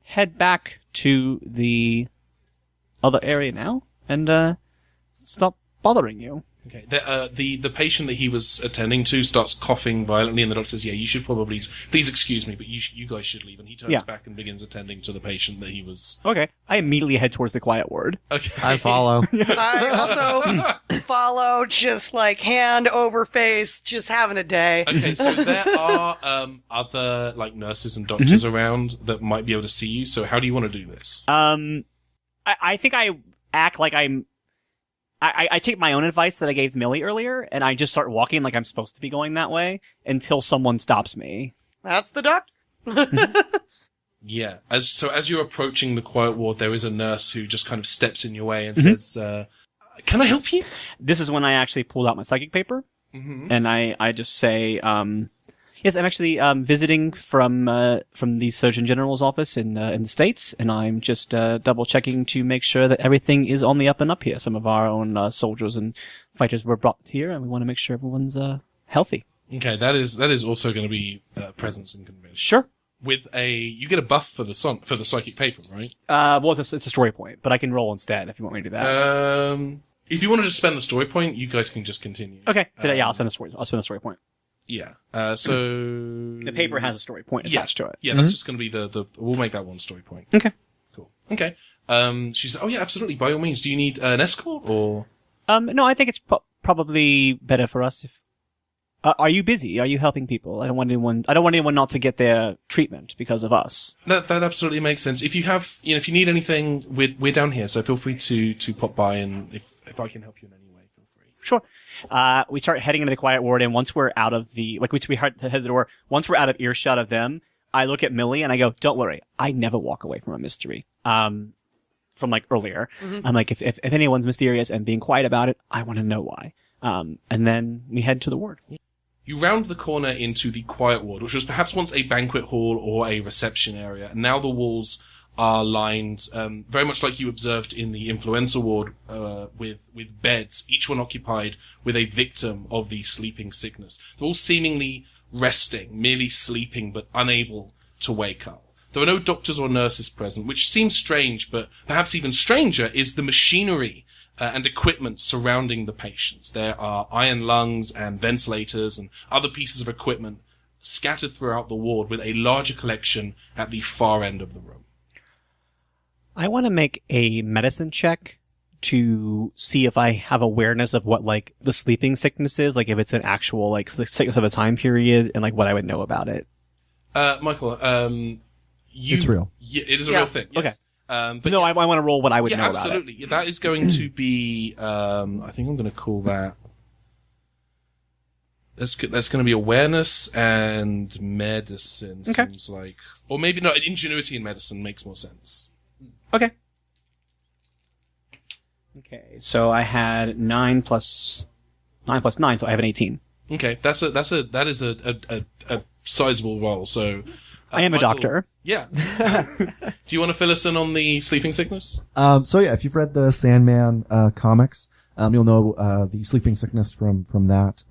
head back to the other area now and stop bothering you. Okay. The patient that he was attending to starts coughing violently, and the doctor says, "Yeah, you should probably please excuse me, but you guys should leave." And he turns back and begins attending to the patient that he was. Okay. I immediately head towards the quiet ward. Okay. I follow. I also follow, just like hand over face, just having a day. Okay, so there are other like nurses and doctors around that might be able to see you. So how do you want to do this? I think I act like I take my own advice that I gave Millie earlier, and I just start walking like I'm supposed to be going that way until someone stops me. That's the doctor. Yeah. As you're approaching the quiet ward, there is a nurse who just kind of steps in your way and says, "Can I help you?" This is when I actually pulled out my psychic paper, and I just say, "Yes, I'm actually visiting from the Surgeon General's office in the States, and I'm just double checking to make sure that everything is on the up and up here. Some of our own soldiers and fighters were brought here, and we want to make sure everyone's healthy." Okay, that is also going to be presence and convince. Sure. With you get a buff for the psychic paper, right? Well, it's a story point, but I can roll instead if you want me to do that. If you want to just spend the story point, you guys can just continue. Okay. I'll spend the story point. Yeah. So the paper has a story point attached to it. Yeah, that's just going to be we'll make that one story point. Okay. Cool. Okay. She said, "Oh yeah, absolutely. By all means. Do you need an escort or?" No, I think it's probably better for us if. Are you busy? Are you helping people? I don't want anyone not to get their treatment because of us. That absolutely makes sense. If you have, if you need anything, we're down here, so feel free to pop by, and if I can help you in any way, feel free. Sure. We start heading into the quiet ward, and once we're out of we head the door. Once we're out of earshot of them, I look at Millie and I go, "Don't worry, I never walk away from a mystery." From earlier, I'm like, if anyone's mysterious and being quiet about it, I want to know why. And then we head to the ward. You round the corner into the quiet ward, which was perhaps once a banquet hall or a reception area, and now the walls are lined, very much like you observed in the influenza ward, with beds, each one occupied with a victim of the sleeping sickness. They're all seemingly resting, merely sleeping, but unable to wake up. There are no doctors or nurses present, which seems strange, but perhaps even stranger is the machinery and equipment surrounding the patients. There are iron lungs and ventilators and other pieces of equipment scattered throughout the ward, with a larger collection at the far end of the room. I want to make a medicine check to see if I have awareness of what, the sleeping sickness is, if it's an actual, sickness of a time period, and, what I would know about it. Michael, it's real. Yeah, it is a real thing, yes. Okay. But no, I want to roll what I would know about it. Absolutely. That is going to be, I think I'm going to call that, that's going to be awareness and medicine, okay. Seems like. Or maybe not, ingenuity and medicine makes more sense. Okay. Okay, so I had 9 plus 9, so I have an 18. Okay, that is a sizable roll, so... I am Michael, a doctor. Yeah. Do you want to fill us in on the sleeping sickness? If you've read the Sandman comics, you'll know the sleeping sickness from that.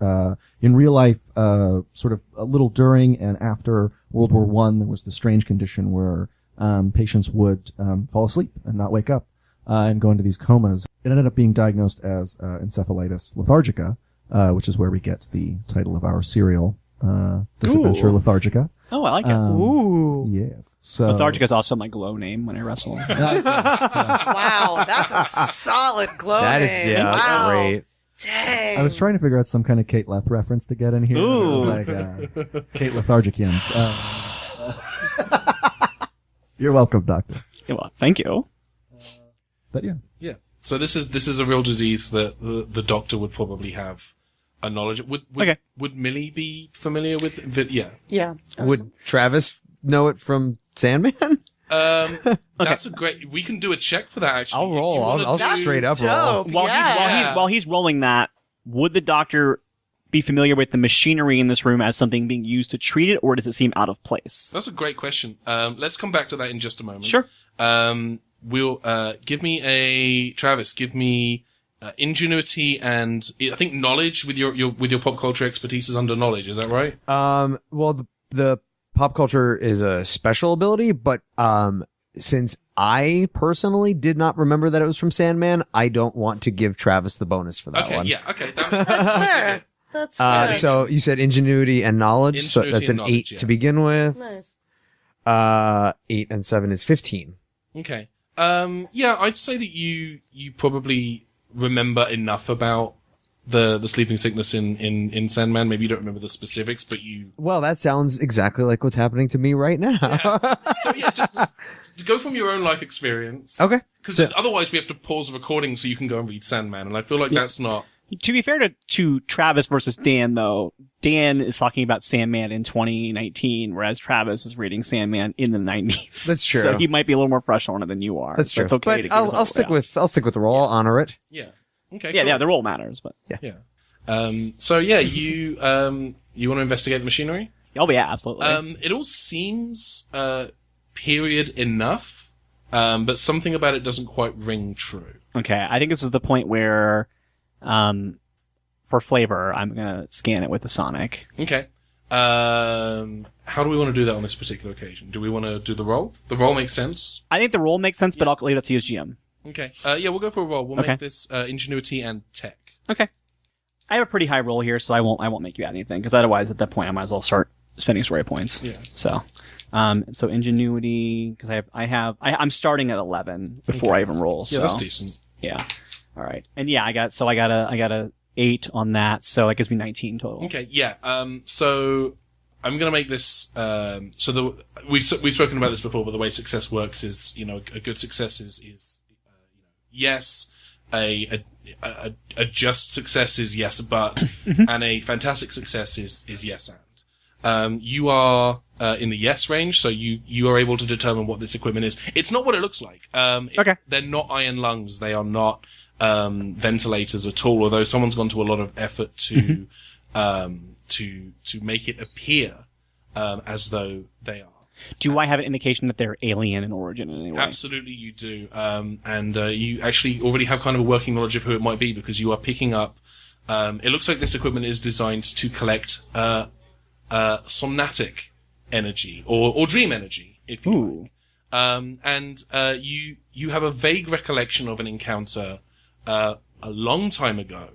In real life, sort of a little during and after World War I, there was the strange condition where patients would fall asleep and not wake up and go into these comas. It ended up being diagnosed as encephalitis lethargica, which is where we get the title of our serial, This Adventure Lethargica. Oh, I like it. Ooh. Yes. So Lethargica is also my glow name when I wrestle. Wow, that's a solid glow That is, name. yeah, Wow. great. Dang. I was trying to figure out some kind of Kate Leth reference to get in here. Ooh. I was like, Kate Lethargicians. You're welcome, Doctor. Well, thank you. But yeah. Yeah. So this is a real disease that the doctor would probably have a knowledge of. Would Millie be familiar with it? Yeah. Yeah. Would Travis know it from Sandman? That's a great. We can do a check for that. Actually, I'll roll. I'll straight up roll. While he's rolling that, would the doctor be familiar with the machinery in this room as something being used to treat it, or does it seem out of place? That's a great question. Let's come back to that in just a moment. Sure. We'll give me ingenuity and I think knowledge with your pop culture expertise is under knowledge. Is that right? Well, the pop culture is a special ability, but since I personally did not remember that it was from Sandman, I don't want to give Travis the bonus for that one. Yeah. Okay. That makes sense. fair. That's fair. So you said ingenuity and knowledge. So that's an 8 to begin with. Nice. 8 and 7 is 15. Okay. Yeah, I'd say that you probably remember enough about the sleeping sickness in Sandman. Maybe you don't remember the specifics, but you... Well, that sounds exactly like what's happening to me right now. Yeah. So yeah, just go from your own life experience. Okay. Because otherwise we have to pause the recording so you can go and read Sandman, and I feel like that's not... To be fair to Travis versus Dan, though, Dan is talking about Sandman in 2019, whereas Travis is reading Sandman in the 90s. That's true. So he might be a little more fresh on it than you are. That's true. It's okay. But I'll stick with the roll. I'll honor it. Yeah. Okay. Yeah, cool. yeah, the role matters, but Yeah. So yeah, you want to investigate the machinery? oh yeah, absolutely. It all seems period enough, but something about it doesn't quite ring true. Okay, I think this is the point where, for flavor, I'm gonna scan it with the Sonic. Okay. How do we want to do that on this particular occasion? Do we want to do the roll? The roll makes sense. I think the role makes sense, but I'll leave that to you as GM. Okay. Yeah, we'll go for a roll. We'll make this ingenuity and tech. Okay. I have a pretty high roll here, so I won't make you add anything, because otherwise, at that point, I might as well start spending story points. Yeah. So, So ingenuity, because I'm starting at 11 before I even roll. So. Yeah, that's decent. Yeah. All right. And yeah, I got a 8 on that, so that gives me 19 total. Okay. Yeah. So I'm going to make this. We've spoken about this before, but the way success works is, a good success is yes. A just success is yes, but, and a fantastic success is yes and. You are in the yes range, so you are able to determine what this equipment is. It's not what it looks like. Okay. They're not iron lungs. They are not ventilators at all. Although someone's gone to a lot of effort to make it appear as though they are. Do I have an indication that they're alien in origin in any way? Absolutely, you do. And you actually already have kind of a working knowledge of who it might be because you are picking up. It looks like this equipment is designed to collect somnatic energy or dream energy, if you like. And you have a vague recollection of an encounter a long time ago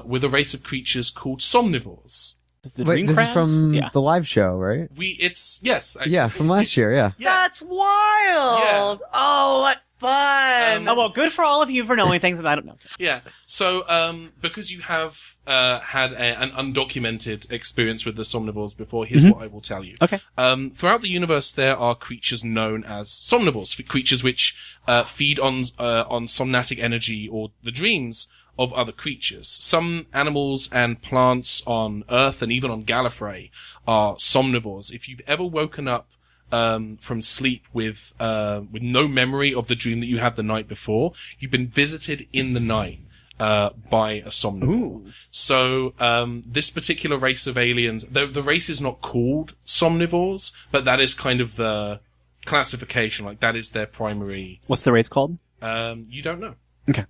with a race of creatures called somnivores. Wait, this is from the live show, right? Yes. Actually. Yeah, from last year, yeah. That's wild! Yeah. Oh, what fun! Well, good for all of you for knowing things that I don't know. Yeah. So, because you have had an undocumented experience with the somnivores before, here's what I will tell you. Okay. Throughout the universe, there are creatures known as somnivores, creatures which feed on somnatic energy or the dreams of other creatures. Some animals and plants on Earth and even on Gallifrey are somnivores. If you've ever woken up from sleep with no memory of the dream that you had the night before, you've been visited in the night by a somnivore. Ooh. So this particular race of aliens, the race is not called somnivores, but that is kind of the classification. Like that is their primary. What's the race called? You don't know. Okay.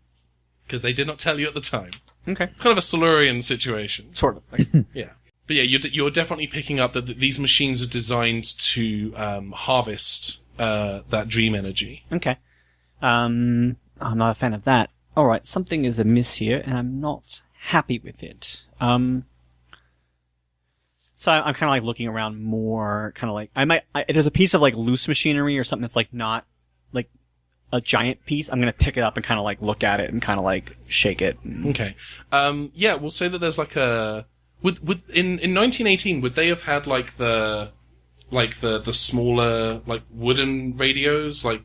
Because they did not tell you at the time. Okay. Kind of a Silurian situation. Sort of. Yeah. But yeah, you're definitely picking up that these machines are designed to harvest that dream energy. Okay. I'm not a fan of that. Alright, something is amiss here, and I'm not happy with it. So I'm kind of like looking around more, kind of like, there's a piece of like loose machinery or something that's like not, like, a giant piece. I'm gonna pick it up and kind of like look at it and kind of like shake it. Okay. Yeah, we'll say that there's like in 1918, would they have had like the smaller like wooden radios? Like,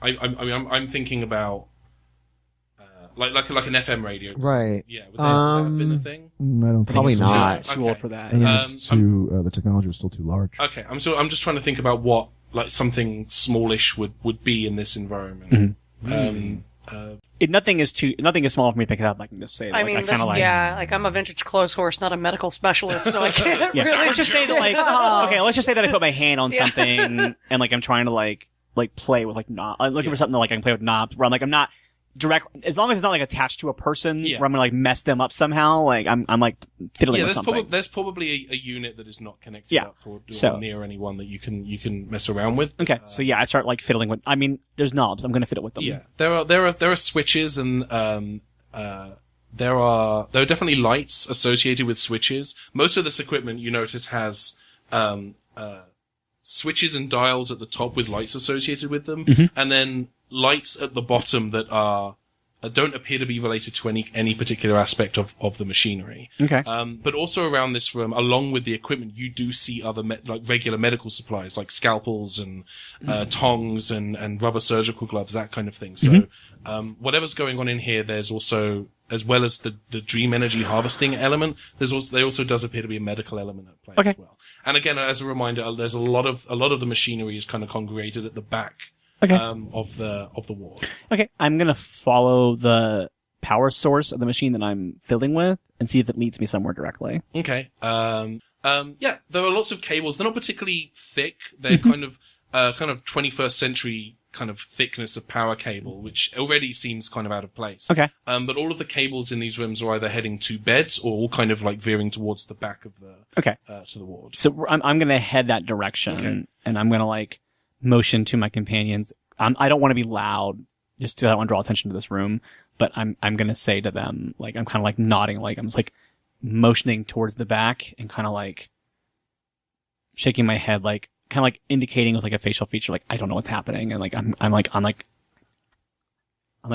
I'm thinking about like an FM radio. Right. Yeah. Would they have been a thing? I don't think Probably so. not. Too old for that. I think it's too, the technology was still too large. Okay. I'm just trying to think about what like something smallish would be in this environment. Nothing is small for me to pick it up. I can just say. I mean, I'm a vintage clothes horse, not a medical specialist, so I can't really. Let's just say that, like, okay, let's just say that I put my hand on something and like I'm trying to like play with like knobs. I'm looking for something that, like I can play with knobs. Where I'm not direct, as long as it's not like attached to a person, where I'm gonna like mess them up somehow. Like I'm like fiddling with something. There's probably a unit that is not connected up or near anyone that you can mess around with. Okay, so I start like fiddling with. I mean, there's knobs. I'm gonna fiddle with them. Yeah, there are switches and there are definitely lights associated with switches. Most of this equipment you notice has switches and dials at the top with lights associated with them, and then lights at the bottom that don't appear to be related to any particular aspect of the machinery. Okay. But also around this room, along with the equipment, you do see other like regular medical supplies, like scalpels and tongs and rubber surgical gloves, that kind of thing. So whatever's going on in here, there's also, as well as the dream energy harvesting element, there also does appear to be a medical element at play as well. And again, as a reminder, there's a lot of the machinery is kind of congregated at the back. Okay. Of the ward. Okay, I'm gonna follow the power source of the machine that I'm fiddling with and see if it leads me somewhere directly. Okay. Yeah, there are lots of cables. They're not particularly thick. They're kind of 21st century kind of thickness of power cable, which already seems kind of out of place. Okay. But all of the cables in these rooms are either heading to beds or all kind of like veering towards the back of the to the ward. So I'm gonna head that direction, and I'm gonna like motion to my companions. I don't want to be loud, just because I don't want to draw attention to this room. But I'm gonna say to them, like, I'm kind of like nodding, like I'm just like motioning towards the back and kind of like shaking my head, like kind of like indicating with like a facial feature, like I don't know what's happening, and like I'm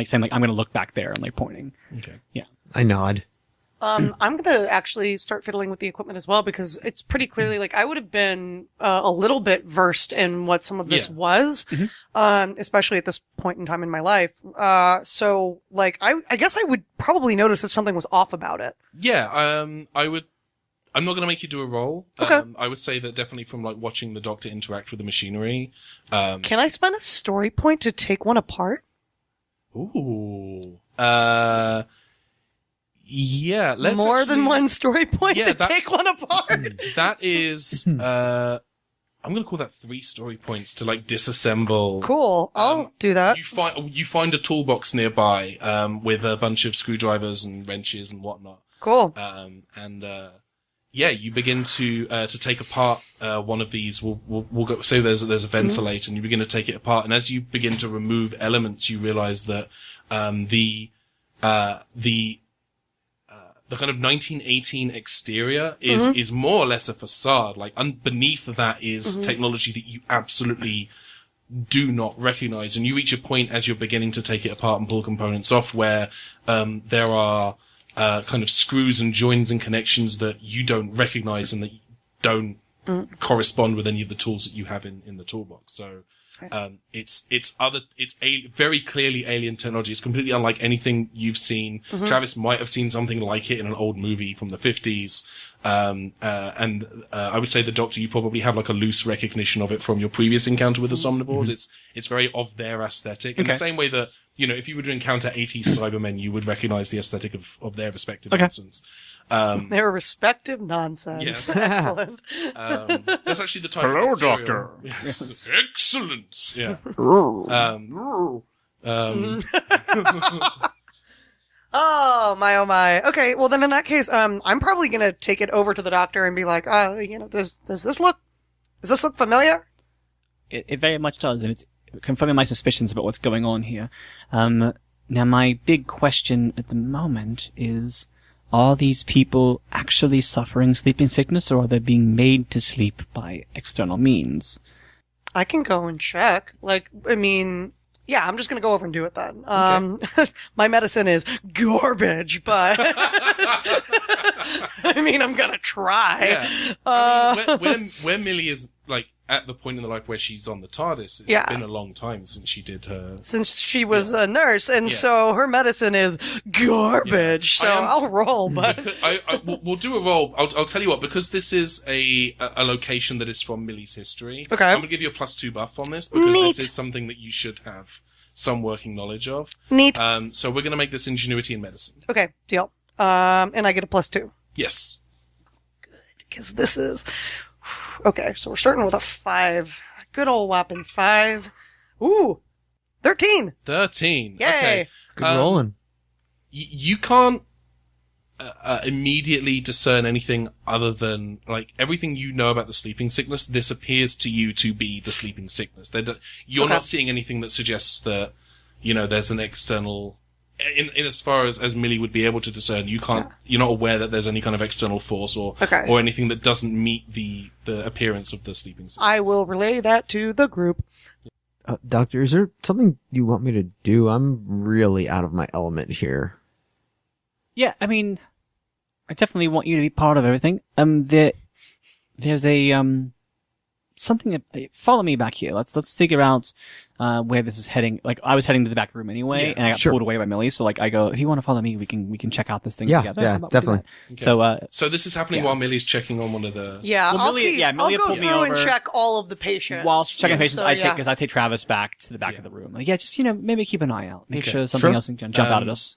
saying like I'm gonna look back there and like pointing. Okay. Yeah. I nod. I'm going to actually start fiddling with the equipment as well, because it's pretty clearly, like, I would have been a little bit versed in what some of this was, especially at this point in time in my life. So, like, I guess I would probably notice if something was off about it. Yeah, I'm not going to make you do a roll. Okay. I would say that definitely from, like, watching the Doctor interact with the machinery. Can I spend a story point to take one apart? Ooh. Yeah, let's More actually... than one story point Yeah, to take one apart. That is, I'm going to call that 3 story points to, like, disassemble. Cool. I'll do that. You find a toolbox nearby, with a bunch of screwdrivers and wrenches and whatnot. Cool. Yeah, you begin to take apart, one of these. We'll go, so there's a ventilator, and you begin to take it apart, and as you begin to remove elements, you realize that, the kind of 1918 exterior is more or less a facade. Like, beneath that is technology that you absolutely do not recognize. And you reach a point as you're beginning to take it apart and pull components off where, there are, kind of screws and joins and connections that you don't recognize and that don't correspond with any of the tools that you have in the toolbox. So, it's very clearly alien technology. It's completely unlike anything you've seen. Travis might have seen something like it in an old movie from the 50s. I would say the Doctor, you probably have like a loose recognition of it from your previous encounter with the Somnivores. It's very of their aesthetic. In the same way that, you know, if you were to encounter 80s Cybermen, you would recognize the aesthetic of their respective nonsense. Their respective nonsense. Yes. Excellent. That's actually the type Hello, of serial. Doctor. Yes. Excellent. Yeah. Oh my. Okay, well then in that case, I'm probably gonna take it over to the Doctor and be like, does this look familiar? It very much does, and it's confirming my suspicions about what's going on here. Now my big question at the moment is, are these people actually suffering sleeping sickness, or are they being made to sleep by external means? I can go and check. Yeah, I'm just gonna go over and do it then. Okay. My medicine is garbage, but I mean, I'm gonna try. Yeah. Where Millie is, like, at the point in the life where she's on the TARDIS, it's been a long time since she did her... Since she was a nurse, and so her medicine is garbage, so I'll roll, but... We'll do a roll. I'll tell you what, because this is a location that is from Millie's history, okay. I'm gonna give you a +2 buff on this, because this is something that you should have some working knowledge of. Neat. So we're gonna make this ingenuity and medicine. Okay, deal. And I get a +2. Yes. Good, because this is... Okay, so we're starting with a 5. Good old whopping 5. Ooh! 13! 13. Yay! Okay. Good rolling. You can't immediately discern anything other than, like, everything you know about the sleeping sickness. This appears to you to be the sleeping sickness. You're not seeing anything that suggests that, you know, there's an external... In as far as Millie would be able to discern, you're not aware that there's any kind of external force or anything that doesn't meet the appearance of the sleeping sickness. I will relay that to the group. Doctor, is there something you want me to do? I'm really out of my element here. Yeah, I mean, I definitely want you to be part of everything. There's a something. Follow me back here. Let's figure out where this is heading. Like, I was heading to the back room anyway, and I got pulled away by Millie. So, like, I go, if you want to follow me, we can check out this thing together. Yeah, definitely. Okay. So this is happening while Millie's checking on one of the... Yeah, well, Millie I'll pulled go me through over. and check all of the patients. While checking patients, so, I take Travis back to the back of the room. Like, just, maybe keep an eye out. Make sure something else can jump out at us.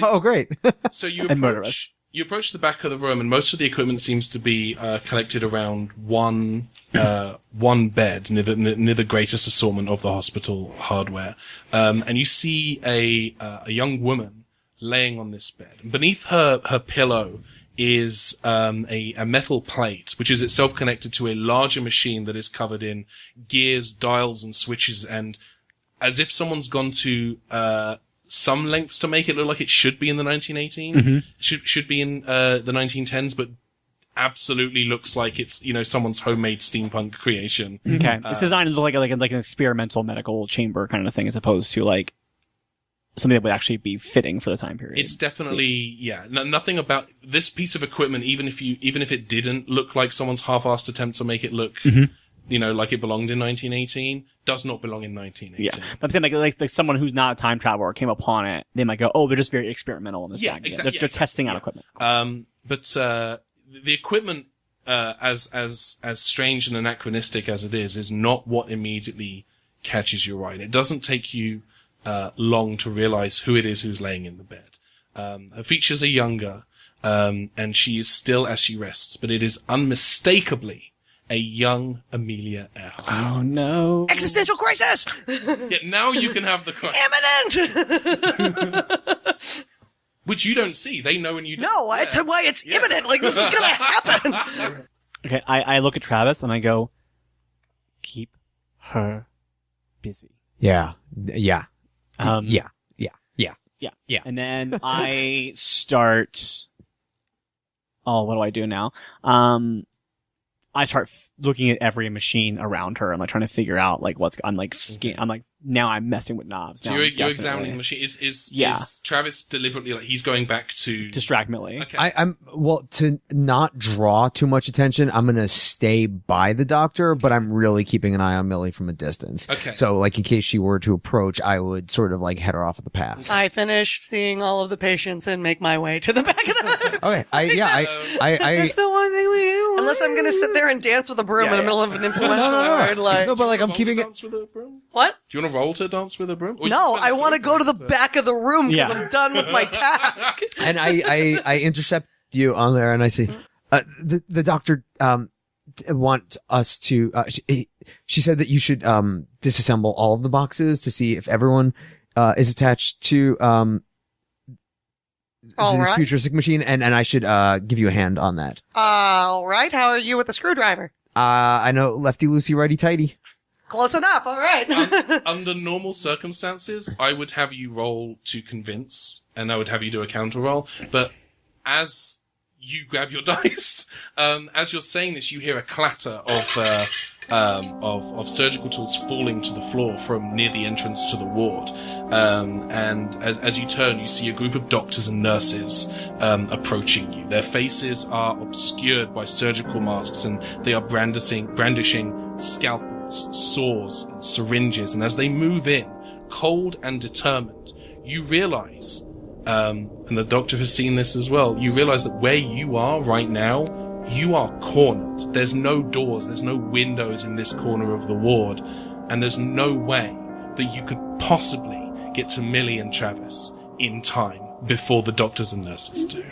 Oh, great. So you and murder us. You approach the back of the room, and most of the equipment seems to be collected around one bed near the greatest assortment of the hospital hardware. And you see a young woman laying on this bed. And beneath her pillow is a metal plate, which is itself connected to a larger machine that is covered in gears, dials, and switches, and as if someone's gone to some lengths to make it look like it should be in the 1918, should be in the 1910s, but absolutely looks like it's, someone's homemade steampunk creation. Okay. It's designed to look like an experimental medical chamber kind of thing, as opposed to like something that would actually be fitting for the time period. It's definitely, nothing about this piece of equipment, even if it didn't look like someone's half-assed attempt to make it look, like it belonged in 1918, does not belong in 1918. Yeah. But I'm saying like someone who's not a time traveler came upon it, they might go, oh, they're just very experimental in this bag. Exactly. They're testing out equipment. But the equipment, as strange and anachronistic as it is not what immediately catches your eye. And it doesn't take you long to realize who it is who's laying in the bed. Her features are younger, and she is still as she rests, but it is unmistakably a young Amelia Earhart. Oh no. Existential crisis! Now you can have the crisis. Imminent! Which you don't see. They know and you don't. No, that's why it's imminent. Like, this is gonna happen. Okay, I look at Travis and I go, keep her busy. Yeah. Yeah. And then I start. Oh, what do I do now? I start looking at every machine around her and like trying to figure out like what's. I'm like now I'm messing with knobs. So you're examining the machine. Is Travis deliberately like he's going back to distract Millie? Okay. To not draw too much attention, I'm gonna stay by the doctor, but I'm really keeping an eye on Millie from a distance. Okay. So like in case she were to approach, I would sort of like head her off at the pass. I finish seeing all of the patients and make my way to the back of the. Okay. That's the one thing we do. Unless I'm gonna sit there and dance with a broom in the middle of an influenza. No, but like I'm keeping it. Dance with a broom? What? Do you want to roll to dance with a broom? No, I want to go to the back of the room because I'm done with my task. And I intercept you on there and I say, the doctor, want us to, she said that you should, disassemble all of the boxes to see if everyone, is attached to, this futuristic machine and I should, give you a hand on that. All right. How are you with the screwdriver? I know lefty loosey, righty tighty. Close enough. All right. Under normal circumstances, I would have you roll to convince, and I would have you do a counter roll. But as you grab your dice, as you're saying this, you hear a clatter of surgical tools falling to the floor from near the entrance to the ward. And as you turn, you see a group of doctors and nurses approaching you. Their faces are obscured by surgical masks, and they are brandishing scalpels, saws, and syringes. And as they move in, cold and determined, you realize, and the doctor has seen this as well, you realize that where you are right now, you are cornered. There's no doors, there's no windows in this corner of the ward, and there's no way that you could possibly get to Millie and Travis in time before the doctors and nurses do.